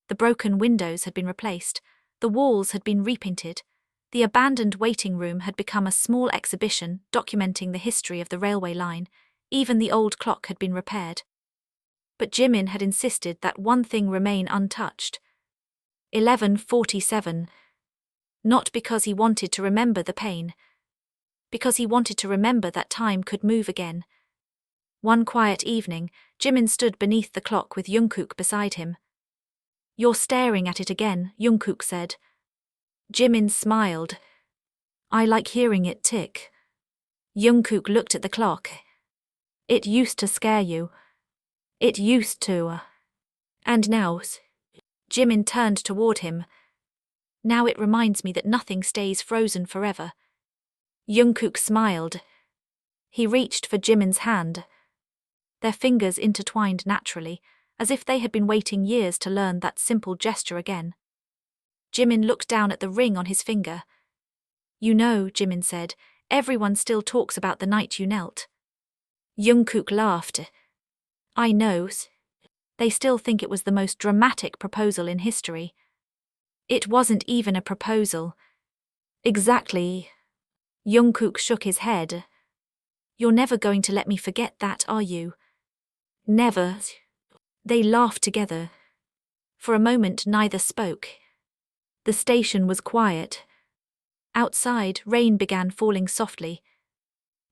The broken windows had been replaced, the walls had been repainted, the abandoned waiting room had become a small exhibition documenting the history of the railway line, even the old clock had been repaired. But Jimin had insisted that one thing remain untouched. 11:47. Not because he wanted to remember the pain, because he wanted to remember that time could move again. One quiet evening, Jimin stood beneath the clock with Jungkook beside him. You're staring at it again, Jungkook said. Jimin smiled. I like hearing it tick. Jungkook looked at the clock. It used to scare you. It used to. And now, Jimin turned toward him. Now it reminds me that nothing stays frozen forever. Jungkook smiled. He reached for Jimin's hand. Their fingers intertwined naturally, as if they had been waiting years to learn that simple gesture again. Jimin looked down at the ring on his finger. You know, Jimin said, everyone still talks about the night you knelt. Jungkook laughed. I know. They still think it was the most dramatic proposal in history. It wasn't even a proposal. Exactly. Jungkook shook his head. You're never going to let me forget that, are you? Never. They laughed together. For a moment neither spoke. The station was quiet. Outside, rain began falling softly.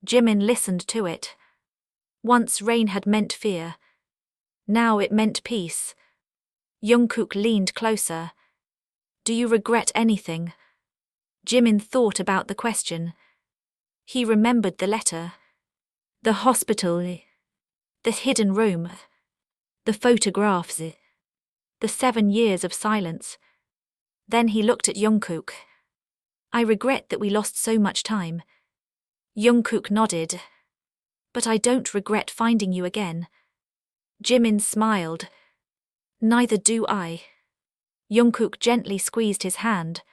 Jimin listened to it. Once rain had meant fear. Now it meant peace. Jungkook leaned closer. Do you regret anything? Jimin thought about the question. He remembered the letter. The hospital. The hidden room. The photographs. The 7 years of silence. Then he looked at Jungkook. I regret that we lost so much time. Jungkook nodded. But I don't regret finding you again. Jimin smiled. Neither do I. Jungkook gently squeezed his hand.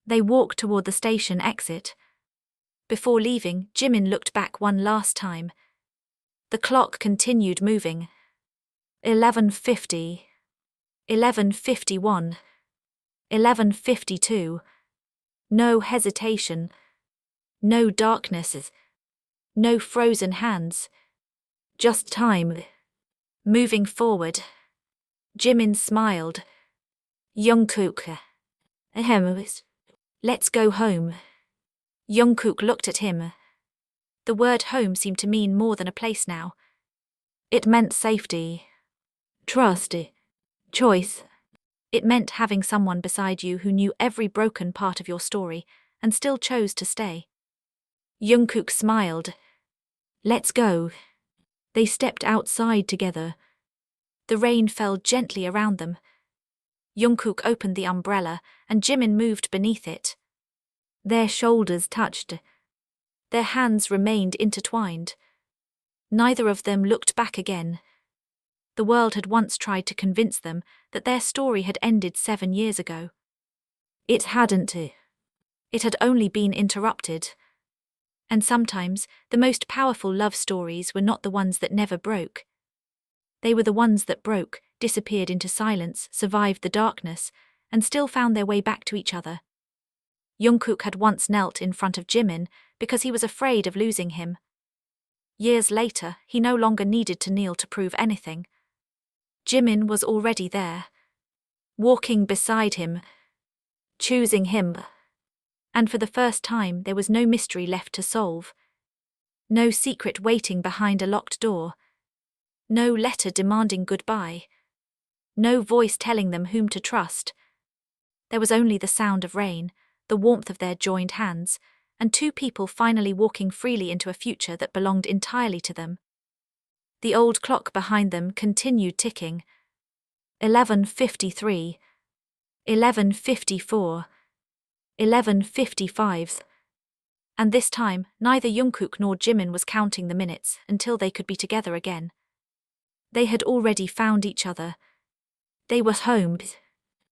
They walked toward the station exit. Before leaving, Jimin looked back one last time. The clock continued moving. 11:50. 11:51. 11:52. No hesitation. No darkness. No frozen hands. Just time. Moving forward. Jimin smiled. Jungkook. Ahem. Let's go home. Jungkook looked at him. The word home seemed to mean more than a place now. It meant safety. Trust. Choice. It meant having someone beside you who knew every broken part of your story and still chose to stay. Jungkook smiled. Let's go. They stepped outside together. The rain fell gently around them. Jungkook opened the umbrella and Jimin moved beneath it. Their shoulders touched. Their hands remained intertwined. Neither of them looked back again. The world had once tried to convince them that their story had ended 7 years ago. It hadn't. It had only been interrupted. And sometimes the most powerful love stories were not the ones that never broke. They were the ones that broke, disappeared into silence, survived the darkness, and still found their way back to each other. Jungkook had once knelt in front of Jimin because he was afraid of losing him. Years later, he no longer needed to kneel to prove anything. Jimin was already there, walking beside him, choosing him. And for the first time, there was no mystery left to solve. No secret waiting behind a locked door. No letter demanding goodbye. No voice telling them whom to trust. There was only the sound of rain, the warmth of their joined hands, and 2 people finally walking freely into a future that belonged entirely to them. The old clock behind them continued ticking. 11:53. 11:54. 11:55. And this time, neither Jungkook nor Jimin was counting the minutes until they could be together again. They had already found each other. They were home.